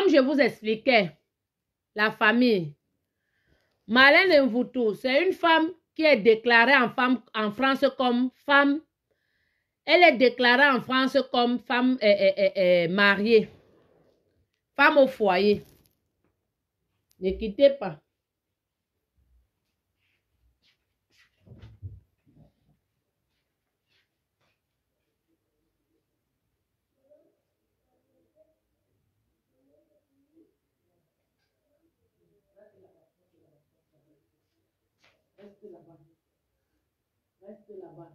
Comme je vous expliquais, la famille. Marlène Mvoutou, c'est une femme qui est déclarée en France comme femme. Elle est déclarée en France comme femme mariée. Femme au foyer. Ne quittez pas. Reste là-bas. Reste là-bas.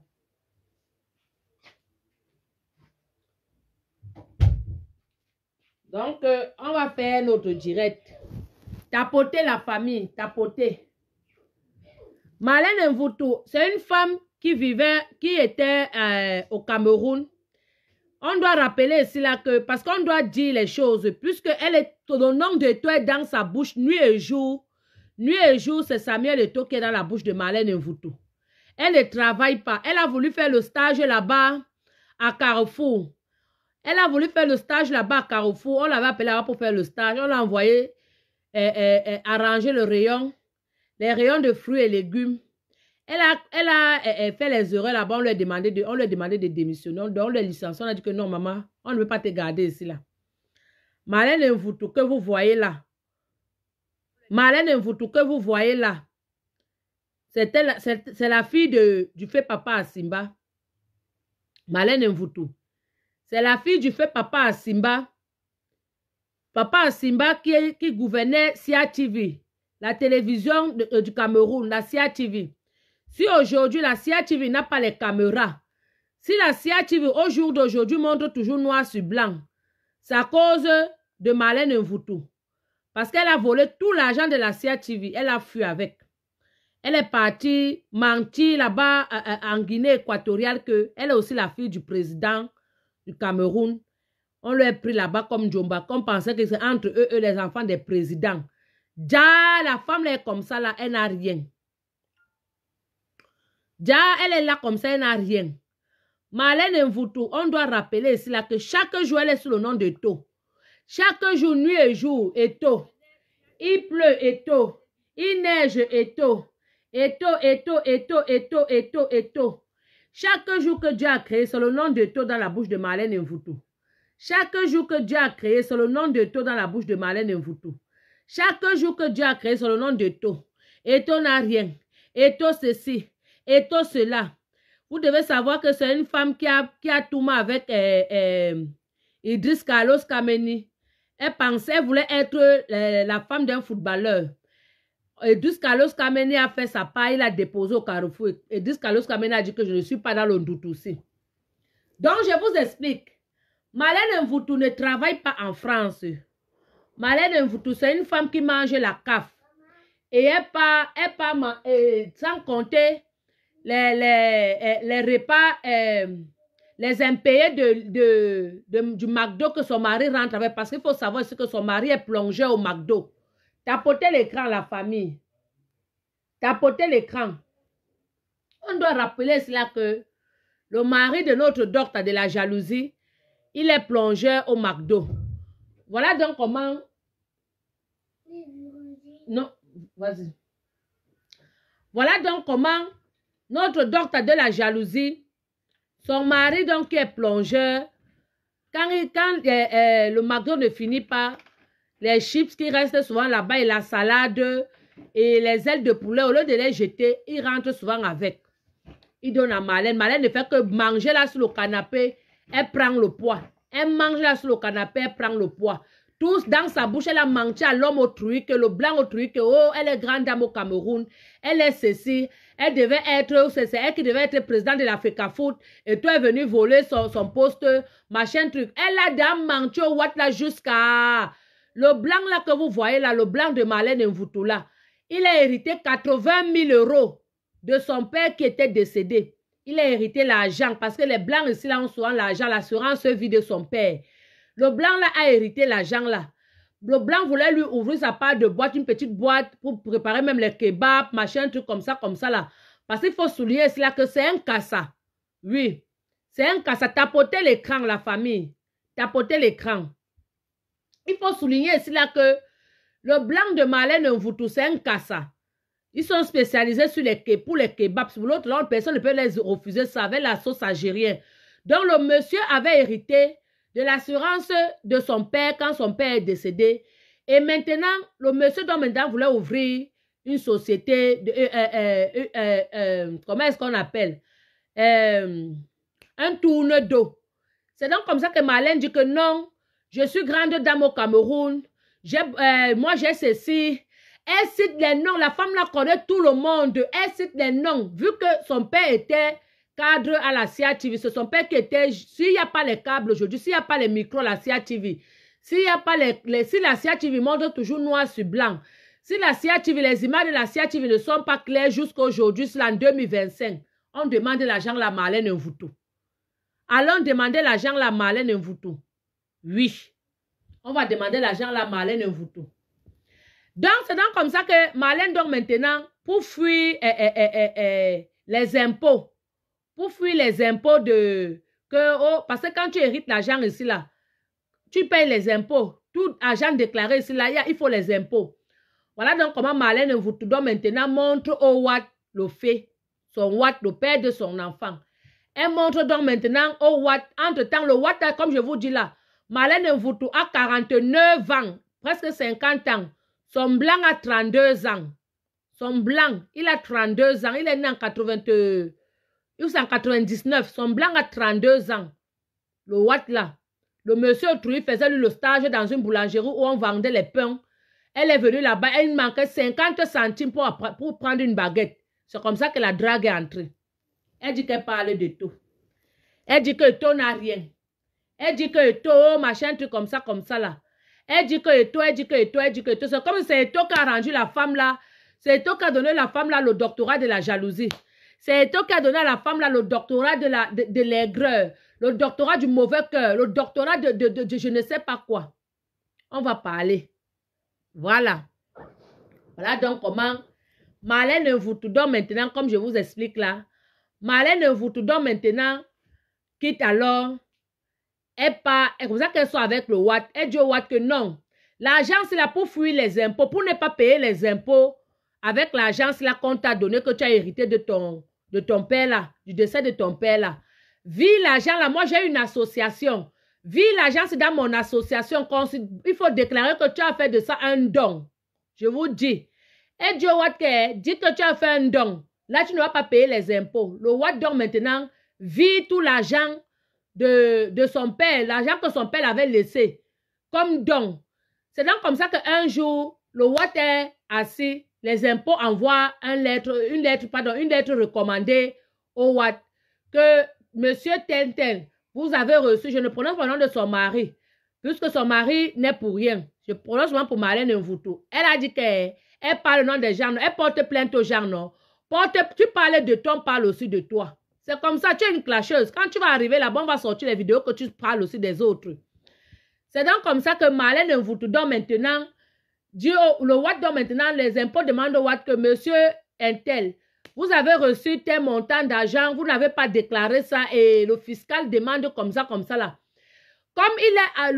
Donc, on va faire notre direct. Tapoter la famille, tapoter. Marlène Mvoutou, c'est une femme qui était au Cameroun. On doit rappeler ici là que, parce qu'on doit dire les choses, puisque elle est, le nom de toi est dans sa bouche nuit et jour. Nuit et jour, c'est Samuel Eto'o qui est dans la bouche de Marlène Mvoutou. Elle ne travaille pas. Elle a voulu faire le stage là-bas à Carrefour. Elle a voulu faire le stage là-bas à Carrefour. On l'avait appelé là-bas pour faire le stage. On l'a envoyé arranger le rayon, les rayons de fruits et légumes. Elle a fait les erreurs là-bas. On lui a demandé de démissionner. Donc, on lui a licencié. On a dit que non, maman, on ne veut pas te garder ici là. Marlène Mvoutou que vous voyez là. Marlène Mvoutou que vous voyez là. C'est la fille du fait papa à Simba. Marlène Mvoutou. C'est la fille du fait papa à Simba. Papa à Simba qui gouvernait Sia TV. La télévision du Cameroun, la Sia TV. Si aujourd'hui la Sia TV n'a pas les caméras, si la Sia TV au jour d'aujourd'hui montre toujours noir sur blanc, c'est à cause de Marlène Mvoutou. Parce qu'elle a volé tout l'argent de la Sia TV. Elle a fui avec. Elle est partie mentir là-bas en Guinée équatoriale qu'elle est aussi la fille du président du Cameroun. On lui a pris là-bas comme Djomba, comme pensait que c'est entre eux les enfants des présidents. Ja, la femme là est comme ça, là, elle n'a rien. Ja, elle est là comme ça, elle n'a rien. Marlène Mvoutou, on doit rappeler ici là que chaque jour, elle est sous le nom de Eto'o. Chaque jour, nuit et jour, Eto'o. Il pleut, Eto'o. Il neige, Eto'o. Eto'o, Eto'o, Eto'o, Eto'o, Eto'o, Eto'o. Chaque jour que Dieu a créé, c'est le nom de Eto'o dans la bouche de Marlène Mvoutou. Chaque jour que Dieu a créé, c'est le nom de Eto'o dans la bouche de Marlène Mvoutou. Chaque jour que Dieu a créé, c'est le nom de Eto'o. Eto'o n'a rien. Eto'o ceci. Eto'o cela. Vous devez savoir que c'est une femme qui a tout mal avec Idriss Carlos Kameni. Elle voulait être la femme d'un footballeur. Idriss Carlos Kameni a fait sa part, il a déposé au Carrefour. Idriss Carlos Kameni a dit que je ne suis pas dans le doute aussi. Donc, je vous explique. Marlène Mvoutou ne travaille pas en France. Marlène Mvoutou, c'est une femme qui mange la CAF. Et elle part sans compter les repas, les impayés du McDo que son mari rentre avec. Parce qu'il faut savoir aussi que son mari est plongé au McDo. Tapotez l'écran, la famille. Tapotez l'écran. On doit rappeler cela que le mari de notre docteur de la jalousie, il est plongé au McDo. Voilà donc comment... Non, vas-y. Voilà donc comment notre docteur de la jalousie, son mari donc qui est plongeur, quand le McDo ne finit pas, les chips qui restent souvent là-bas et la salade et les ailes de poulet, au lieu de les jeter, il rentre souvent avec. Il donne à Marlène. Marlène ne fait que manger là sur le canapé, elle prend le poids. Elle mange là sur le canapé, elle prend le poids. Tous dans sa bouche, elle a menti à l'homme autrui, que le blanc autrui, que oh, elle est grande dame au Cameroun, elle est ceci, elle devait être, c'est elle qui devait être présidente de la FECAFOOT, et toi est venu voler son poste, machin truc. Elle a dame menti au Watt là jusqu'à... Le blanc là que vous voyez là, le blanc de Marlène Mvoutou là, il a hérité 80 000 € de son père qui était décédé. Il a hérité l'argent parce que les blancs ici là ont souvent l'argent, l'assurance vie de son père. Le blanc là a hérité l'argent là. Le blanc voulait lui ouvrir sa part de boîte, une petite boîte pour préparer même les kebabs, machin, truc comme ça là. Parce qu'il faut souligner cela que c'est un cassa. Oui, c'est un cassa. Tapotez l'écran la famille. Tapotez l'écran. Il faut souligner ici là que le blanc de Marlène Mvoutou, c'est un cassa. Ils sont spécialisés sur pour les kebabs. Pour l'autre, personne ne peut les refuser ça avec la sauce algérienne. Donc, le monsieur avait hérité de l'assurance de son père quand son père est décédé. Et maintenant, le monsieur doit maintenant vouloir ouvrir une société de, comment est-ce qu'on appelle? Un tourne d'eau. C'est donc comme ça que Marlène dit que non, je suis grande dame au Cameroun. Moi, j'ai ceci. Elle cite les noms. La femme la connaît tout le monde. Elle cite les noms. Vu que son père était cadre à la CIA TV, c'est son père qui était... S'il n'y a pas les câbles aujourd'hui, s'il n'y a pas les micros, la CIA TV, s'il n'y a pas si la CIA TV montre toujours noir sur blanc, si la CIA TV, les images de la CIA TV ne sont pas claires jusqu'à aujourd'hui, c'est en 2025, on demande l'argent à Marlène Mvoutou. Allons demander l'argent à Marlène Mvoutou. Oui. On va demander l'argent à Marlène Mvoutou. Donc, c'est donc comme ça que Marlène, donc maintenant, pour fuir les impôts, parce que quand tu hérites l'argent ici, là, tu payes les impôts. Tout argent déclaré ici, là, il faut les impôts. Voilà donc comment Marlène Mvoutou, donc maintenant, montre au Watt le fait, son Watt, le père de son enfant. Elle montre donc maintenant au Watt, entre-temps, le Watt, comme je vous dis là, Marlène Mvoutou a 49 ans, presque 50 ans. Son blanc a 32 ans. Son blanc, il a 32 ans. Il est né en 99. Son blanc a 32 ans. Le Watt là. Le monsieur autrui faisait lui le stage dans une boulangerie où on vendait les pains. Elle est venue là-bas. Elle manquait 50 centimes pour prendre une baguette. C'est comme ça que la drague est entrée. Elle dit qu'elle parle de tout. Elle dit que tout n'a rien. Elle dit que tout, machin, truc comme ça là. Elle dit que elle dit que c'est comme c'est Eto qui a rendu la femme là. C'est Eto qui a donné la femme là le doctorat de la jalousie. C'est Eto qui a donné à la femme là le doctorat de l'aigreur. Le doctorat du mauvais cœur. Le doctorat de je ne sais pas quoi. On va parler. Voilà. Voilà donc comment Marlène Mvoutou donc maintenant, comme je vous explique là. Marlène Mvoutou donc maintenant quitte alors. Elle part, et comme ça qu'elle soit avec le Watt, elle dit au Watt que non. L'agence là pour fuir les impôts, pour ne pas payer les impôts avec l'agence là qu'on t'a donné, que tu as hérité de ton père là, du décès de ton père là. Vis l'argent là, moi j'ai une association. Vis l'argent c'est dans mon association. Il faut déclarer que tu as fait de ça un don. Je vous dis. Elle dit au Watt que dis que tu as fait un don. Là tu ne vas pas payer les impôts. Le Watt donc maintenant vit tout l'argent de son père, l'argent que son père avait laissé comme don. C'est donc comme ça qu'un jour, le Watt est assis, les impôts envoient une lettre recommandée au Watt que monsieur Tenten, vous avez reçu, je ne prononce pas le nom de son mari, puisque son mari n'est pour rien. Je prononce vraiment pour Marlène Mvoutou. Elle a dit qu'elle parle le nom des gens, elle porte plainte aux gens, non. Tu parlais de toi, on parle aussi de toi. C'est comme ça, tu es une clasheuse. Quand tu vas arriver là-bas, on va sortir les vidéos que tu parles aussi des autres. C'est donc comme ça que Marlène Mvoutou donne maintenant, le Watt donne maintenant, les impôts demandent au Watt que monsieur Intel, vous avez reçu tel montant d'argent, vous n'avez pas déclaré ça et le fiscal demande comme ça là. Comme il est,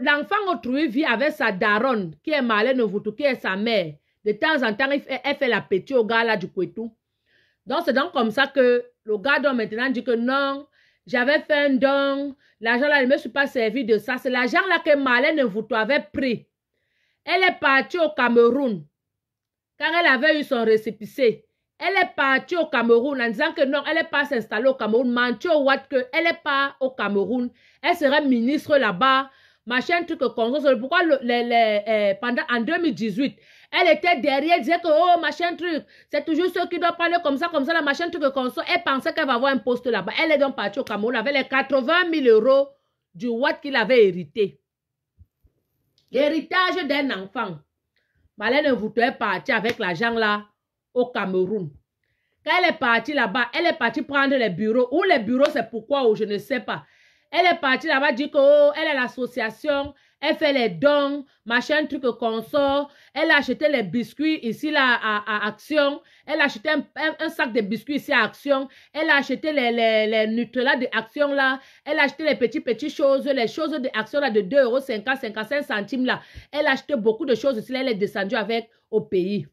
l'enfant autrui vit avec sa daronne, qui est Marlène Mvoutou, qui est sa mère. De temps en temps, elle fait la petite au gars là du Kouetou. Donc, c'est donc comme ça que le gars doit maintenant dire que non, j'avais fait un don, l'argent là, je ne me suis pas servi de ça. C'est l'argent là que Marlène Mvoutou avait pris. Elle est partie au Cameroun, car elle avait eu son récépissé. Elle est partie au Cameroun en disant que non, elle n'est pas s'installer au Cameroun, mentir au Watt qu'elle n'est pas au Cameroun. Elle serait ministre là-bas, machin, truc comme ça. Pourquoi en 2018, elle était derrière, elle disait que, oh, machin truc, c'est toujours ceux qui doivent parler comme ça, la machin truc comme ça. Elle pensait qu'elle va avoir un poste là-bas. Elle est donc partie au Cameroun avec les 80 000 € du Watt qu'il avait hérité. L'héritage d'un enfant. Marlène Mvoutou est partie avec l'argent là au Cameroun. Quand elle est partie là-bas, elle est partie prendre les bureaux. Ou les bureaux, c'est pourquoi, ou je ne sais pas. Elle est partie là-bas, dit que, oh, elle est l'association. elle fait les dons, machin, truc consort. Elle a acheté les biscuits ici, là, à Action. Elle a acheté un sac de biscuits ici à Action. Elle a acheté les Nutella de Action, là. Elle a acheté les petites choses, les choses de Action, là, de 2,50 €, 55 centimes, là. Elle a acheté beaucoup de choses ici, là. Elle est descendue avec au pays.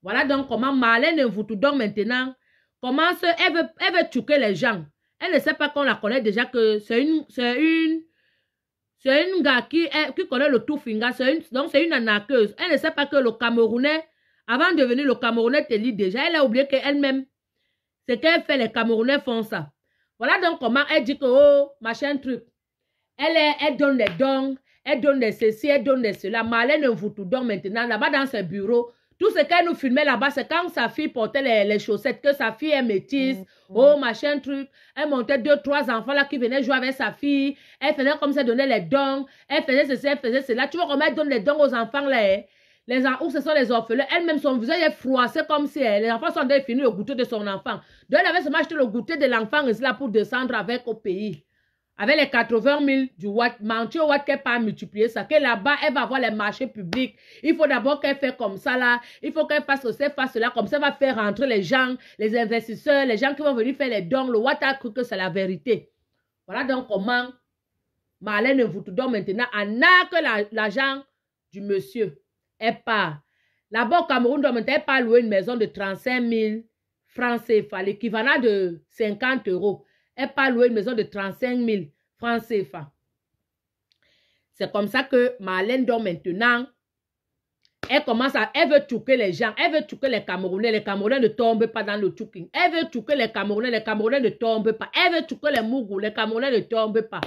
Voilà donc comment Marlène Mvutudong maintenant commence, elle veut tuer les gens. Elle ne sait pas qu'on la connaît déjà que c'est une gars qui connaît le tout finger, donc c'est une arnaqueuse. Elle ne sait pas que le Camerounais, avant de venir, le Camerounais te lit déjà. Elle a oublié qu'elle-même, c'est qu'elle fait, les Camerounais font ça. Voilà donc comment elle dit que, oh, machin truc. Elle donne des dons, elle donne des ceci, elle donne des cela. Marlène Mvutudong maintenant, là-bas dans ses bureaux, tout ce qu'elle nous filmait là-bas, c'est quand sa fille portait les chaussettes, que sa fille est métisse, oh, machin truc. Elle montait 2, 3 enfants là qui venaient jouer avec sa fille. Elle faisait comme ça, donnait les dons. Elle faisait ceci, elle faisait cela. Tu vois comment elle donne les dons aux enfants là, où ce sont les orphelins. Elle-même, son visage est froissé comme si les enfants sont déjà finis le goûter de son enfant. Donc, elle avait seulement acheté le goûter de l'enfant ici là pour descendre avec au pays. Avec les 80 000 du Watt, mentir au Watt qu'elle pas multiplier ça, que là-bas, elle va avoir les marchés publics. Il faut d'abord qu'elle fasse comme ça là. Il faut qu'elle fasse ceci, fasse cela. Comme ça, elle va faire rentrer les gens, les investisseurs, les gens qui vont venir faire les dons. Le Watt a cru que c'est la vérité. Voilà donc comment Marlène Mvutudong maintenant arnaque l'argent du monsieur. Elle part. Là-bas au Cameroun, elle part louer une maison de 35 000 francs CFA, l'équivalent de 50 €. Elle part louer une maison de 35 000 francs CFA. C'est comme ça que Marlène donc maintenant, elle veut tuer les gens, elle veut tuer les Camerounais. Les Camerounais ne tombent pas dans le tuking. Elle veut tuer les Camerounais ne tombent pas. Elle veut tuer les Mougous, les Camerounais ne tombent pas.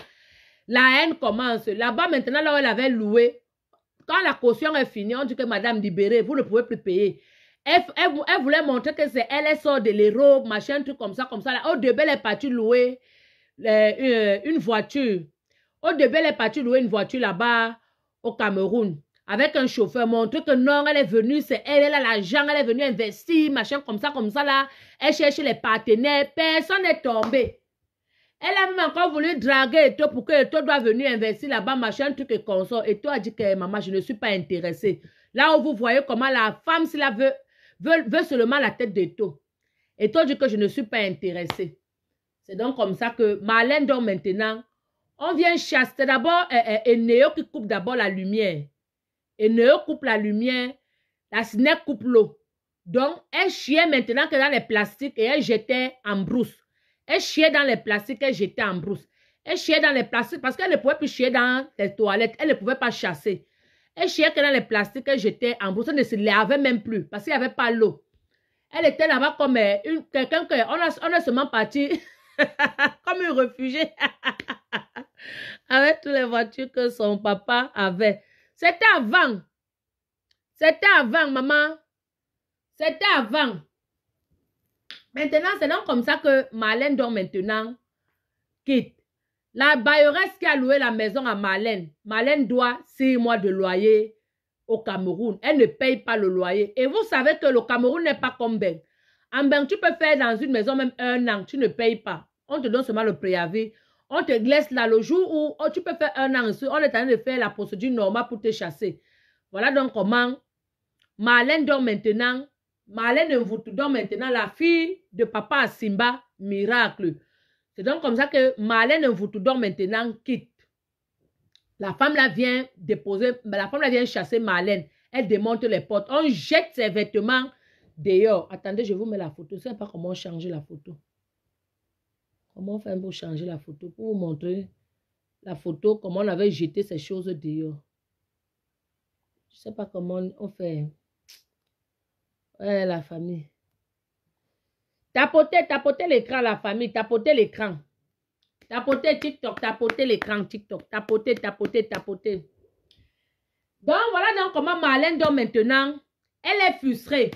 La haine commence. Là-bas maintenant, là où elle avait loué, quand la caution est finie, on dit que madame libérée, vous ne pouvez plus payer. Elle voulait montrer que c'est elle sort de l'héros, machin, truc comme ça, là. Au début, elle est partie louer une voiture. Au début, elle est partie louer une voiture là-bas au Cameroun avec un chauffeur. Montrer que non, elle est venue, c'est elle a l'argent, elle est venue investir, machin, comme ça, là. Elle cherche les partenaires. Personne n'est tombé. Elle a même encore voulu draguer Eto pour que Eto doit venir investir là-bas, machin, truc et consort. Eto a dit que maman, je ne suis pas intéressée. Là où vous voyez comment la femme, si la veut seulement la tête d'Eto. Eto dit que je ne suis pas intéressée. C'est donc comme ça que Marlène, donc maintenant, on vient chasser d'abord Eneo qui coupe d'abord la lumière. Eneo coupe la lumière, la Snake coupe l'eau. Donc, elle chiait maintenant que dans les plastiques et elle jetait en brousse. Elle chiait dans les plastiques, elle jetait en brousse. Elle chiait dans les plastiques parce qu'elle ne pouvait plus chier dans les toilettes. Elle ne pouvait pas chasser. Elle chiait que dans les plastiques, elle jetait en brousse. Elle ne se lavait même plus parce qu'il n'y avait pas l'eau. Elle était là-bas comme quelqu'un qu'on a seulement parti comme une réfugiée avec toutes les voitures que son papa avait. C'était avant. C'était avant, maman. C'était avant. Maintenant, c'est donc comme ça que Marlène, donc maintenant, quitte. La bailleresse qui a loué la maison à Marlène, Marlène doit 6 mois de loyer au Cameroun. Elle ne paye pas le loyer. Et vous savez que le Cameroun n'est pas comme Ben. En Ben, tu peux faire dans une maison même 1 an, tu ne payes pas. On te donne seulement le préavis. On te laisse là le jour où tu peux faire 1 an. On est en train de faire la procédure normale pour te chasser. Voilà donc comment Marlène donc maintenant, Marlène Mvutudong maintenant, la fille de papa Simba, miracle. C'est donc comme ça que Marlène Mvutudong maintenant quitte. La femme là vient déposer, la femme là vient chasser Marlène. Elle démonte les portes. On jette ses vêtements dehors. Attendez, je vous mets la photo. Je ne sais pas comment changer la photo. Comment faire pour changer la photo? Pour vous montrer la photo, comment on avait jeté ces choses dehors. Je ne sais pas comment on fait. Ouais, la famille. Tapotez l'écran, la famille. Tapotez l'écran. Tapotez TikTok. Tapotez l'écran TikTok. Tapotez. Donc, voilà donc comment Marlène dort maintenant. Elle est frustrée.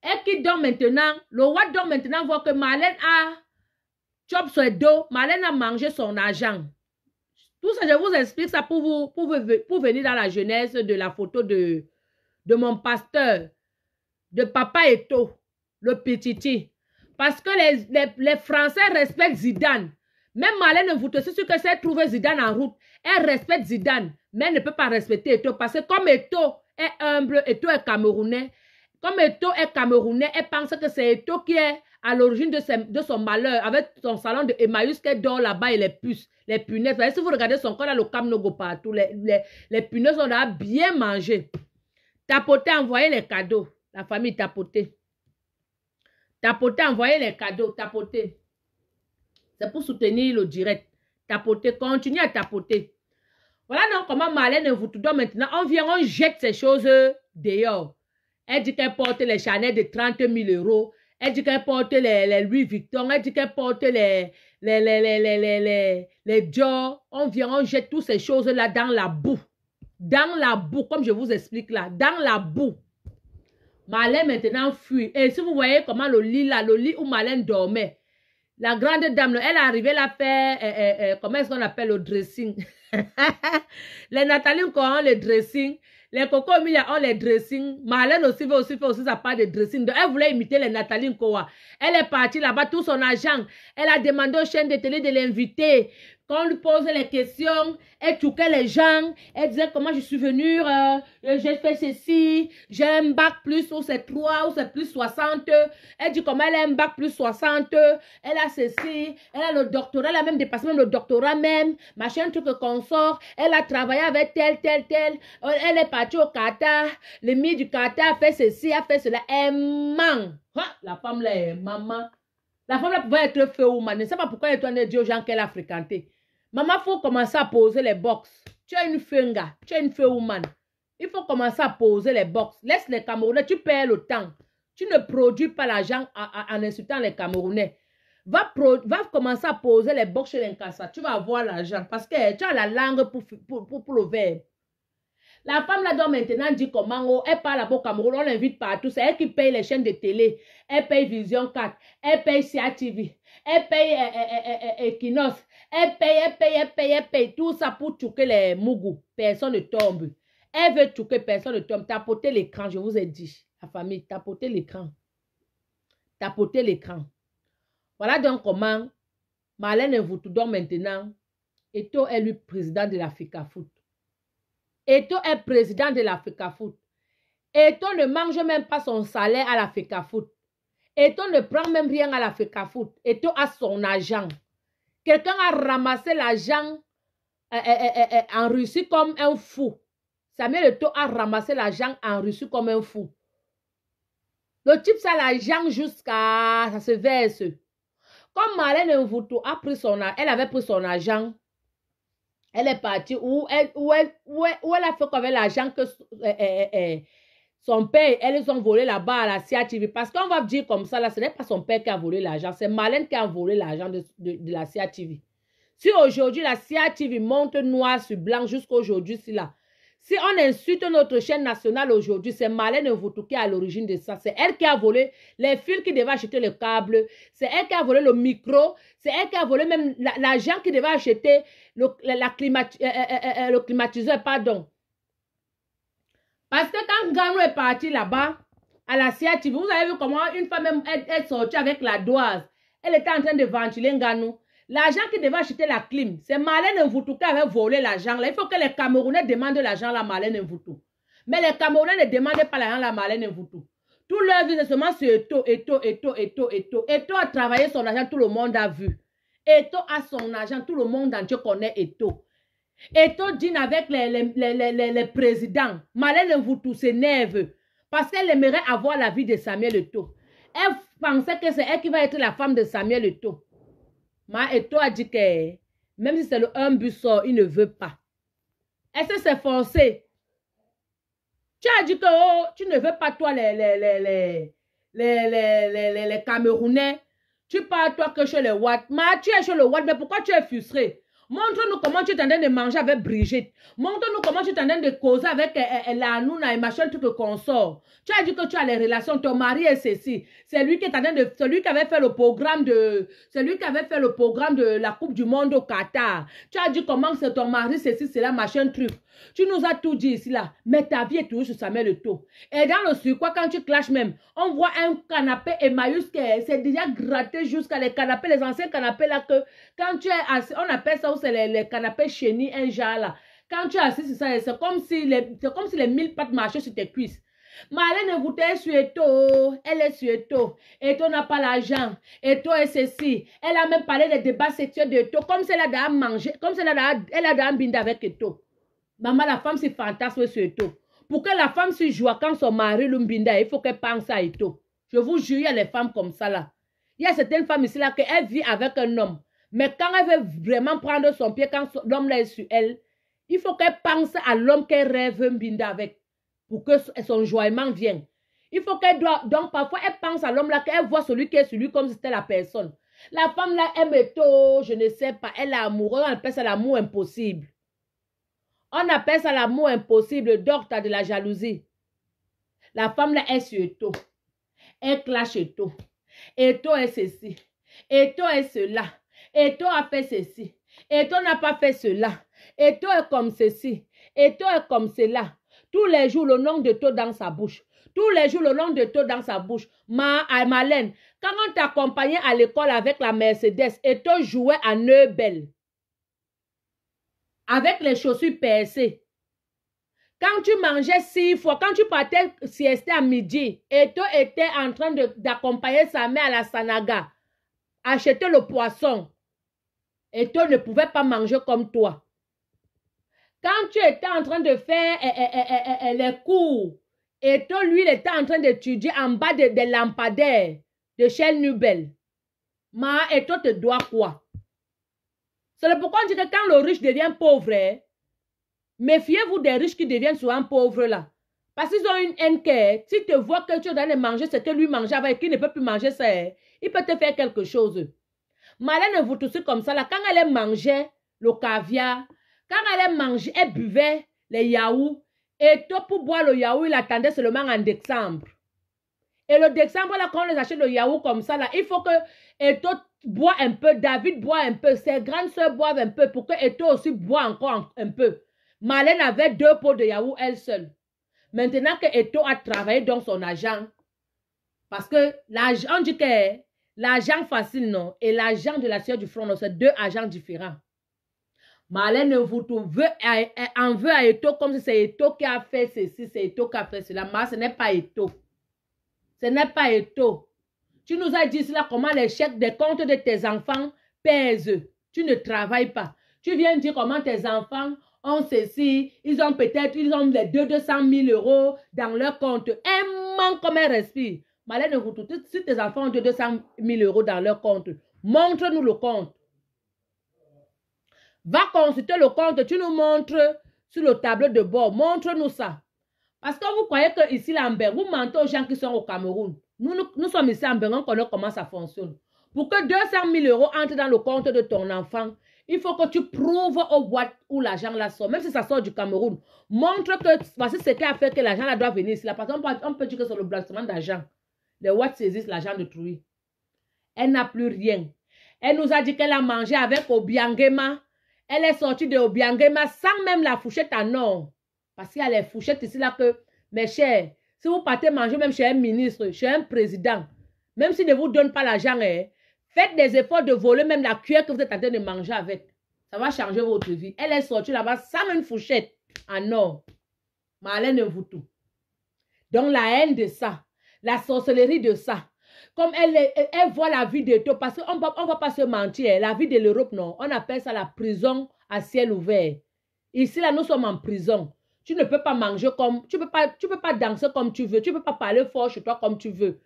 Elle qui dort maintenant. Le roi dort maintenant. Voit que Marlène a chop sur le dos. Marlène a mangé son argent. Tout ça, je vous explique ça pour venir dans la jeunesse de la photo de mon pasteur. De Papa Eto, le petiti. Parce que les Français respectent Zidane. Même Marlène Mvuto, c'est sûr que c'est trouver Zidane en route. Elle respecte Zidane, mais elle ne peut pas respecter Eto'o parce que comme Eto'o est humble, Eto'o est camerounais. Comme Eto'o est camerounais, elle pense que c'est Eto'o qui est à l'origine de son malheur avec son salon de Emmaüs qu'elle dort là-bas et les puces, les punaises. Si vous regardez son corps, là, le Kamnogo partout, les punaises ont là bien mangé. Tapoté, envoyez les cadeaux. La famille Tapoté. Tapoté, envoyez les cadeaux. Tapoté. C'est pour soutenir le direct. Tapoter, continue à tapoter. Voilà donc comment Marlène Mvuto maintenant, on jette ces choses dehors. Elle dit qu'elle porte les Chanel de 30 000 €. Elle dit qu'elle porte les Louis Vuitton. Elle dit qu'elle porte les Dior. On jette toutes ces choses-là dans la boue. Dans la boue, comme je vous explique là. Dans la boue. Marlène maintenant fuit. Et si vous voyez comment le lit où Marlène dormait, la grande dame, elle est arrivée, elle a fait, comment est-ce qu'on appelle le dressing? Les Nathalie ont le dressing. Les Coco Emilia ont les dressing. Marlène aussi fait sa part de dressing. Donc, elle voulait imiter les Nathalie Nkoa. Elle est partie là-bas, tout son argent. Elle a demandé aux chaînes de télé de l'inviter. Quand on lui posait les questions, elle choquait les gens. Elle disait comment je suis venue, j'ai fait ceci, j'ai un bac plus, ou c'est 3, ou c'est plus 60. Elle dit comment elle a un bac plus 60. Elle a ceci, elle a le doctorat, elle a même dépassé même le doctorat même. Machin, truc consort. Elle a travaillé avec tel. Elle est partie au Qatar. Le ministre du Qatar a fait ceci, a fait cela. Elle ment. La femme là est maman. La femme là pouvait être feu woman. Je ne sais pas pourquoi elle est en train de dire aux gens qu'elle a fréquenté. Maman, il faut commencer à poser les box. Tu es une fenga, tu es une feu woman. Il faut commencer à poser les box. Laisse les Camerounais, tu perds le temps. Tu ne produis pas l'argent en insultant les Camerounais. Va commencer à poser les box chez l'Inkasa. Tu vas avoir l'argent parce que tu as la langue pour le verbe. La femme là-dedans maintenant dit comment elle parle au Cameroun, on l'invite partout. C'est elle qui paye les chaînes de télé. Elle paye Vision 4. Elle paye CA TV. Elle paye Equinox. Elle paye tout ça pour choquer les Mougou. Personne ne tombe. Elle veut choquer, personne ne tombe. Tapoter l'écran, je vous ai dit. La famille, tapoter l'écran. Tapoter l'écran. Voilà donc comment Marlène Mvuto maintenant. Eto'o est lui président de l'Africa Foot. Eto'o est président de l'Africa Foot. Eto'o ne mange même pas son salaire à l'Africa Foot. Eto'o ne prend même rien à l'Africa Foot. Eto'o a son argent. Quelqu'un a ramassé l'argent en Russie comme un fou. Samuel Eto'o a ramassé l'argent en Russie comme un fou. Le type, ça l'argent jusqu'à... ça se verse. Comme Marlène Mvuto a pris son argent, elle avait pris son argent. Elle est partie où elle a fait avec l'argent que son père, elles ont volé là-bas à la CA TV. Parce qu'on va dire comme ça, là, ce n'est pas son père qui a volé l'argent, c'est Marlène qui a volé l'argent de la CA TV. Si aujourd'hui la CA TV monte noir sur blanc jusqu'aujourd'hui, si on insulte notre chaîne nationale aujourd'hui, c'est Marlène Mvuto qui est à l'origine de ça. C'est elle qui a volé les fils qui devaient acheter le câble. C'est elle qui a volé le micro. C'est elle qui a volé même l'argent qui devait acheter le climatiseur, pardon. Parce que quand Gano est parti là-bas, à la CA TV, vous avez vu comment une femme est sortie avec la doise. Elle était en train de ventiler Gano. L'argent qui devait acheter la clim, c'est Marlène Mvuto qui avait volé l'argent. Il faut que les Camerounais demandent l'argent à Marlène Mvuto. Mais les Camerounais ne demandent pas l'argent à Marlène Mvuto. Tout leur vie, c'est seulement sur Eto'o. Eto'o a travaillé son argent, tout le monde a vu. Eto'o a son argent, tout le monde entier connaît Eto'o. Eto'o dîne avec les présidents. Marlène Mvuto s'énerve parce qu'elle aimerait avoir la vie de Samuel Eto'o. Elle pensait que c'est elle qui va être la femme de Samuel Eto'o. Mais Eto'o a dit que même si c'est un bus, il ne veut pas. Est-ce que c'est forcé? Tu as dit que oh, tu ne veux pas toi les Camerounais. Tu parles toi que chez les Watt. Mais tu es chez le Watt, mais pourquoi tu es frustré? Montre-nous comment tu es en train de manger avec Brigitte. Montre-nous comment tu es en train de causer avec la Nouna et machin, tout qu'on sort. Tu as dit que tu as les relations, ton mari est ceci. C'est lui qui est en train de, celui qui avait fait le programme de, celui qui avait fait le programme de la Coupe du Monde au Qatar. Tu as dit comment c'est ton mari, ceci, c'est là, machin, truc. Tu nous as tout dit ici, là. Mais ta vie est toujours sur Samuel Eto'o. Et dans le surcroît, quand tu clashes même, on voit un canapé Emmaüs qui c'est déjà gratté jusqu'à les canapés, les anciens canapés là que quand tu es assis, on appelle ça, c'est les canapés chenilles, un genre là. Quand tu es assis sur ça, c'est comme si les 1000 pattes marchaient sur tes cuisses. Marlène Mvuto est sur Eto'o, elle est sur Eto'o. Eto'o n'a pas l'argent. Eto'o est ceci. Elle a même parlé des débats sexuels de Eto'o, comme si elle a déjà mangé, comme si elle a déjà bindé avec Eto'o. Maman, la femme, c'est fantasme sur Eto'o. Pour que la femme se joue quand son mari l'umbinda, il faut qu'elle pense à Eto'o. Je vous jure, il y a des femmes comme ça là. Il y a certaines femmes ici là qu'elle vit avec un homme. Mais quand elle veut vraiment prendre son pied, quand l'homme là est sur elle, il faut qu'elle pense à l'homme qu'elle rêve umbinda avec. Pour que son joiement vienne. Il faut qu'elle doit, donc parfois elle pense à l'homme là, qu'elle voit celui qui est sur lui comme si c'était la personne. La femme là aime Eto'o, je ne sais pas, elle est amoureuse, on appelle ça l'amour impossible. On appelle ça l'amour impossible, donc tu as de la jalousie. La femme là est sur Eto'o. Elle clash Eto'o. Eto'o est ceci. Eto'o est cela. Eto'o a fait ceci. Eto'o n'a pas fait cela. Eto'o est comme ceci. Eto'o est comme cela. Tous les jours, le nom de Eto'o dans sa bouche. Tous les jours, le nom de Eto'o dans sa bouche. Marlène, quand on t'accompagnait à l'école avec la Mercedes, Eto'o jouait à Neubel. Avec les chaussures percées. Quand tu mangeais 6 fois, quand tu partais siester à midi, Eto'o était en train d'accompagner sa mère à la Sanaga. Acheter le poisson. Eto'o ne pouvait pas manger comme toi. Quand tu étais en train de faire les cours, Eto'o, lui, il était en train d'étudier en bas des lampadaires de chez Nubel. Eto'o te doit quoi? C'est pourquoi on dit que quand le riche devient pauvre, méfiez-vous des riches qui deviennent souvent pauvres là. Parce qu'ils ont une haine que, si tu vois que tu es en train de manger ce que lui mangeait avec, qu'il ne peut plus manger ça, il peut te faire quelque chose. Marlène vous toussez comme ça là, quand elle mangeait le caviar, quand elle mangeait, elle buvait les yaourts, Eto'o pour boire le yaourt, il attendait seulement en décembre. Et le décembre, là, quand on les achète le yaourt comme ça, là, il faut que Eto'o boit un peu, David boit un peu, ses grandes soeurs boivent un peu pour que Eto'o aussi boit encore un peu. Marlène avait 2 pots de yaourt elle seule. Maintenant que Eto'o a travaillé dans son argent, parce que on dit que l'argent facile, non, et l'argent de la sœur du front, c'est 2 argents différents. Marlène Mvuto en veut à Eto'o comme si c'est Eto'o qui a fait ceci, c'est Eto'o qui a fait cela. Mais ce n'est pas Eto'o. Ce n'est pas Eto'o. Tu nous as dit cela, comment les chèques des comptes de tes enfants pèsent. Tu ne travailles pas. Tu viens dire comment tes enfants ont ceci, ils ont peut-être, ils ont les 200 000 euros dans leur compte. Un manque comme un respire. Marlène Mvuto, si tes enfants ont 200 000 euros dans leur compte, montre-nous le compte. Va consulter le compte, tu nous montres sur le tableau de bord. Montre-nous ça. Parce que vous croyez que ici, l'Amber, vous mentez aux gens qui sont au Cameroun. Nous sommes ici en Bénin, on connaît comment ça fonctionne. Pour que 200 000 euros entrent dans le compte de ton enfant, il faut que tu prouves aux boîtes où l'argent là sort. Même si ça sort du Cameroun, montre que voici ce qui a fait que l'argent là doit venir ici. Par exemple, on peut dire que c'est le blanchiment d'argent. Les boîtes saisissent l'argent de Trouy. Elle n'a plus rien. Elle nous a dit qu'elle a mangé avec Obiangema. Elle est sortie de Obiangema sans même la fourchette en or. Parce qu'il y a les fourchettes ici là que, mes chers, si vous partez manger même chez un ministre, chez un président, même s'il ne vous donne pas l'argent, faites des efforts de voler même la cuillère que vous êtes en train de manger avec. Ça va changer votre vie. Elle est sortie là-bas sans une fourchette en or. Marlène Mvuto. Donc la haine de ça, la sorcellerie de ça, comme elle voit la vie de tout, parce qu'on ne va pas se mentir, la vie de l'Europe, non, on appelle ça la prison à ciel ouvert. Ici, là, nous sommes en prison. Tu ne peux pas manger comme, tu peux pas danser comme tu veux, tu ne peux pas parler fort chez toi comme tu veux.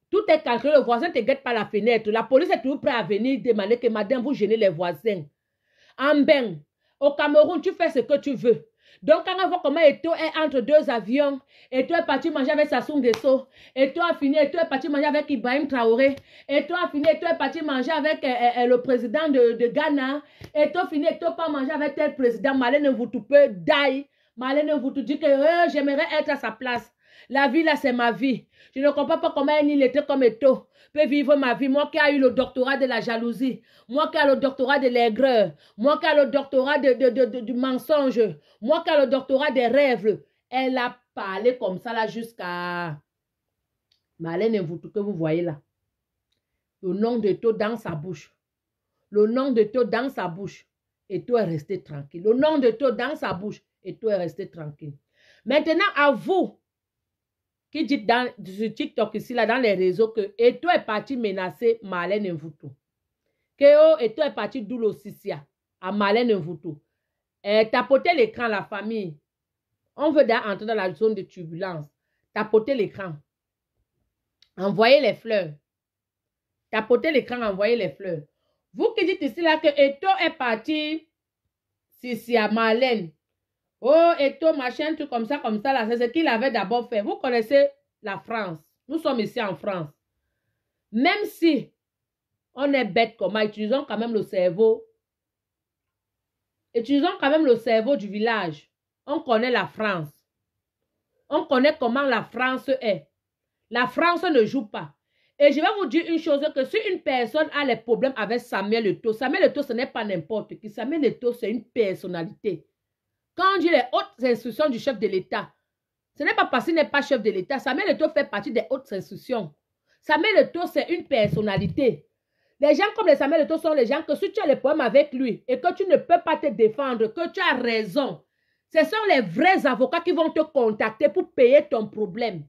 Tout est calculé, le voisin ne te guette pas la fenêtre. La police est toujours prête à venir demander que madame, vous gênez les voisins. En ben, au Cameroun, tu fais ce que tu veux. Donc, quand on voit comment Eto'o est entre deux avions, Eto'o est parti manger avec Sassou Nguesso, Eto'o a fini, Eto'o est parti manger avec Ibrahim Traoré, Eto'o a fini, Eto'o est parti manger avec le président de Ghana, Eto'o fini, Eto'o pas manger avec tel président, Marlène Mvutu peut die. Marlène Mvutu dit que j'aimerais être à sa place. La vie là, c'est ma vie. Je ne comprends pas comment un illettré comme Eto'o peut vivre ma vie. Moi qui ai eu le doctorat de la jalousie, moi qui ai le doctorat de l'aigreur, moi qui ai le doctorat du mensonge, moi qui ai le doctorat des rêves. Elle a parlé comme ça là jusqu'à Marlène Mvutu que vous voyez là. Le nom d'Eto'o dans sa bouche. Le nom d'Eto'o dans sa bouche. Eto'o est resté tranquille. Le nom d'Eto'o dans sa bouche. Eto'o est resté tranquille. Maintenant, à vous qui dites sur TikTok ici, là, dans les réseaux, que Eto'o est parti menacer Marlène Mvutu. Que Eto'o est parti d'Oulo Sissia à Marlène Mvutu. Tapotez l'écran, la famille. On veut entrer dans la zone de turbulence. Tapotez l'écran. Envoyez les fleurs. Tapotez l'écran, envoyez les fleurs. Vous qui dites ici, là, que Eto'o est parti Sissia, Marlène. Oh, Eto'o, machin, tout comme ça, là. C'est ce qu'il avait d'abord fait. Vous connaissez la France. Nous sommes ici en France. Même si on est bête comme ça, utilisons quand même le cerveau. Utilisons quand même le cerveau du village. On connaît la France. On connaît comment la France est. La France ne joue pas. Et je vais vous dire une chose, que si une personne a les problèmes avec Samuel Eto'o, Samuel Eto'o, ce n'est pas n'importe qui. Samuel Eto'o, c'est une personnalité. Quand on dit les hautes institutions du chef de l'État, ce n'est pas parce qu'il n'est pas chef de l'État. Samuel Eto'o fait partie des hautes institutions. Samuel Eto'o, c'est une personnalité. Les gens comme les Samuel Eto'o sont les gens que si tu as les problèmes avec lui et que tu ne peux pas te défendre, que tu as raison, ce sont les vrais avocats qui vont te contacter pour payer ton problème.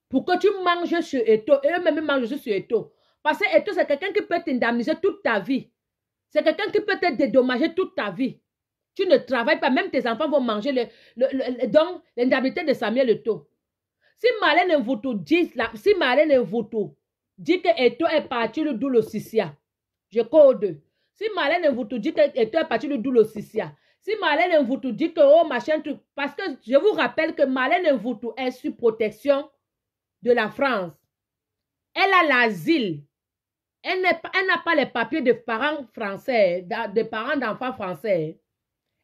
Pour que tu manges sur Eto'o. Et eux-mêmes mangent sur Eto'o. Parce que Eto'o, c'est quelqu'un qui peut t'indemniser toute ta vie. C'est quelqu'un qui peut te dédommager toute ta vie. Tu ne travailles pas, même tes enfants vont manger l'indemnité de Samuel Eto'o. Si Marlène Mvutu dit que Eto'o est parti le Doulo Sissia, je code. Si Marlène Mvutu dit que Eto'o est parti le Doulo Sissia, si Marlène Mvutu dit que oh machin truc, parce que je vous rappelle que Marlène Mvutu est sous protection de la France. Elle a l'asile. Elle n'a pas les papiers de parents français, de parents d'enfants français.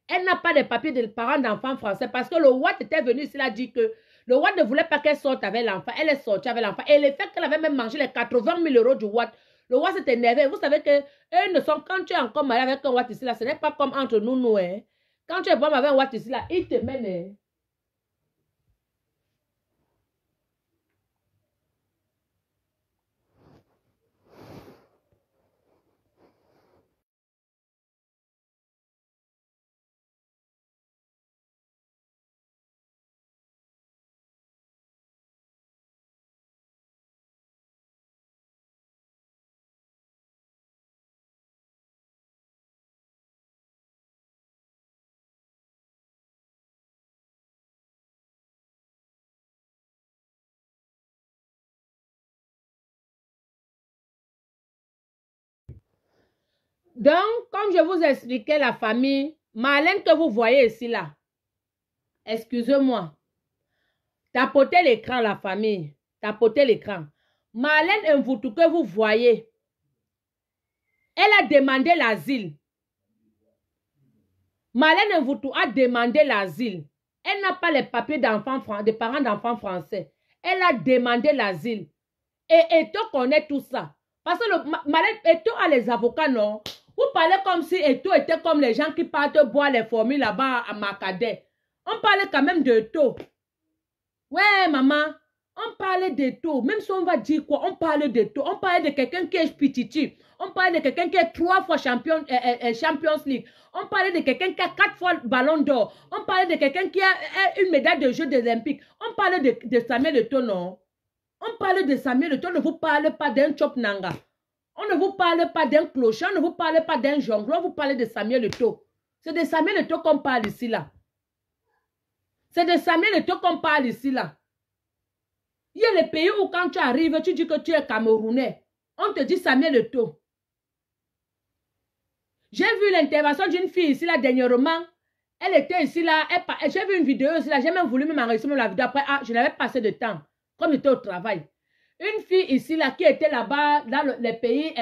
Elle n'a pas les papiers de parents d'enfants français parce que le Watt était venu ici, il a dit que le Watt ne voulait pas qu'elle sorte avec l'enfant. Elle est sortie avec l'enfant. Et le fait qu'elle avait même mangé les 80 000 € du Watt, le Watt s'est énervé. Vous savez que eux ne sont, quand tu es encore marié avec un Watt ici, là, ce n'est pas comme entre nous, hein. Quand tu es bon avec un Watt ici, là, il te mène, hein. Donc, comme je vous expliquais la famille, Marlène que vous voyez ici là, excusez-moi, tapotez l'écran la famille, tapotez l'écran. Marlène Mvutu que vous voyez, elle a demandé l'asile. Marlène Mvutu a demandé l'asile. Elle n'a pas les papiers de parents d'enfants français. Elle a demandé l'asile. Et Eto'o connaît tout ça. Parce que Marlène Eto'o a les avocats, non? Vous parlez comme si Eto'o était comme les gens qui partent boire les fourmis là-bas à Makadé. On parlait quand même d'Eto'o. Ouais, maman. On parlait d'Eto'o. Même si on va dire quoi, on parlait d'Eto'o. On parlait de quelqu'un qui est pititi. On parlait de quelqu'un qui est 3 fois Champions League. On parlait de quelqu'un qui a 4 fois Ballon d'Or. On parlait de quelqu'un qui a une médaille de Jeux olympiques. On parlait de Samuel Eto'o, non? On parle de Samuel Eto'o, on ne vous parle pas d'un Chop Nanga. On ne vous parle pas d'un clocher, on ne vous parle pas d'un jongleur, on vous parle de Samuel Eto'o. C'est de Samuel Eto'o qu'on parle ici, là. C'est de Samuel Eto'o qu'on parle ici, là. Il y a les pays où quand tu arrives, tu dis que tu es Camerounais. On te dit Samuel Eto'o. J'ai vu l'intervention d'une fille ici, là, dernièrement. Elle était ici là, j'ai vu une vidéo ici là, j'ai même voulu m'enregistrer la vidéo après, je n'avais pas assez de temps, comme j'étais au travail. Une fille ici là, qui était là-bas, dans les pays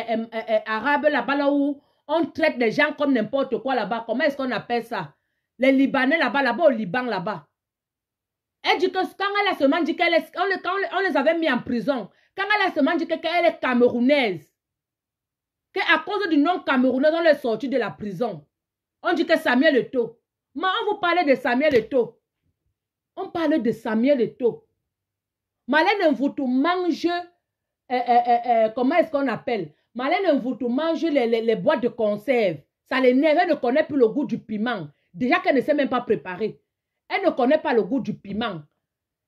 arabes, là-bas là où on traite les gens comme n'importe quoi là-bas, comment est-ce qu'on appelle ça? Les Libanais là-bas au Liban là-bas. Elle dit que quand elle a seulement dit qu'elle est, on les avait mis en prison, quand elle a seulement dit qu'elle est camerounaise, qu'à cause du nom camerounais, on est sorti de la prison. On dit que Samuel Eto'o. Mais on vous parlait de Samuel Eto'o. On parle de Samuel Eto'o. Marlène Mvoutou mange, comment est-ce qu'on appelle? Marlène Mvoutou mange les boîtes de conserve. Ça l'énerve, elle ne connaît plus le goût du piment. Déjà qu'elle ne sait même pas préparer. Elle ne connaît pas le goût du piment.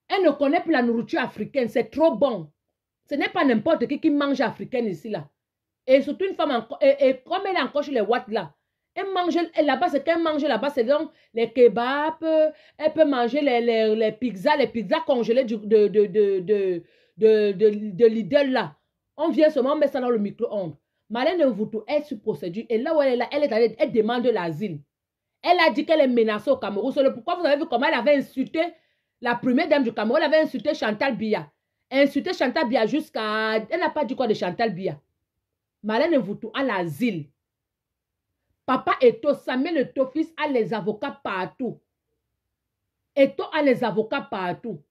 Elle ne connaît plus la nourriture africaine. C'est trop bon. Ce n'est pas n'importe qui mange africaine ici là. Et surtout une femme, et comme elle est encore chez les Watts là, elle mange, là-bas, c'est qu'elle mange là-bas, c'est donc les kebabs, elle peut manger les pizzas congelées de Lidl là. On vient seulement mettre ça dans le micro-ondes. Marlène Mvoutou est sur procédure, et là où elle est là, elle demande l'asile. Elle a dit qu'elle est menacée au Cameroun. C'est pourquoi vous avez vu comment elle avait insulté la première dame du Cameroun, elle avait insulté Chantal Biya. Insulté Chantal Biya jusqu'à... Elle n'a pas dit quoi de Chantal Biya. Marlène Mvoutou a l'asile. Papa Eto'o, Samuel Eto'o, fils, a les avocats partout. Eto'o a les avocats partout.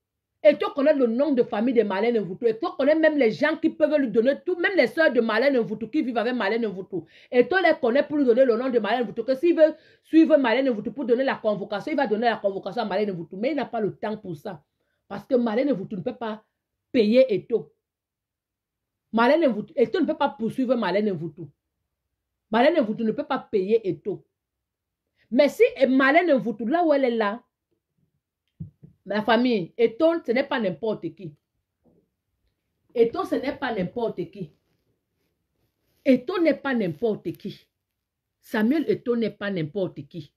Eto'o connaît le nom de famille de Marlène Mvoutou. Eto'o connaît même les gens qui peuvent lui donner tout, même les soeurs de Marlène Mvoutou qui vivent avec Marlène Mvoutou. Eto'o les connaît pour lui donner le nom de Marlène Mvoutou. Que s'il veut suivre Marlène Mvoutou pour donner la convocation, il va donner la convocation à Marlène Mvoutou. Mais il n'a pas le temps pour ça. Parce que Marlène Mvoutou ne peut pas payer Eto'o. Marlène Mvoutou, Eto'o ne peut pas poursuivre Marlène Mvoutou. Marlène Mvoutou ne peut pas payer Eto'o. Mais si Marlène Mvoutou, là où elle est là, ma famille, Eto'o, ce n'est pas n'importe qui. Eto'o, ce n'est pas n'importe qui. Eto'o n'est pas n'importe qui. Samuel Eto'o n'est pas n'importe qui.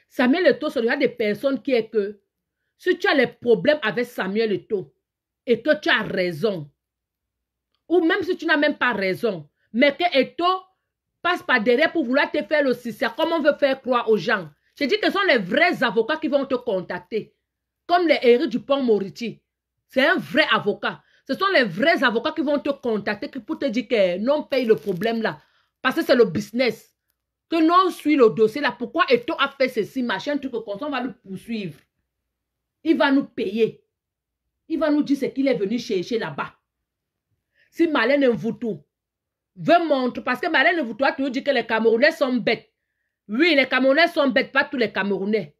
Samuel Eto'o, il y a des personnes qui est que, si tu as des problèmes avec Samuel Eto'o, et que tu as raison, ou même si tu n'as même pas raison, mais que Eto'o passe par derrière pour vouloir te faire le CICIA, comme on veut faire croire aux gens. Je dis que ce sont les vrais avocats qui vont te contacter. Comme les Éric Dupond-Moretti. C'est un vrai avocat. Ce sont les vrais avocats qui vont te contacter pour te dire que non paye le problème là. Parce que c'est le business. Que non suit le dossier là. Pourquoi Eto'o a fait ceci, machin, truc comme ça, on va le poursuivre. Il va nous payer. Il va nous dire ce qu'il est venu chercher là-bas. Si Marlène Mvoutou veut montrer, parce que Marlène Mvoutou a toujours dit que les Camerounais sont bêtes. Oui, les Camerounais sont bêtes, pas tous les Camerounais.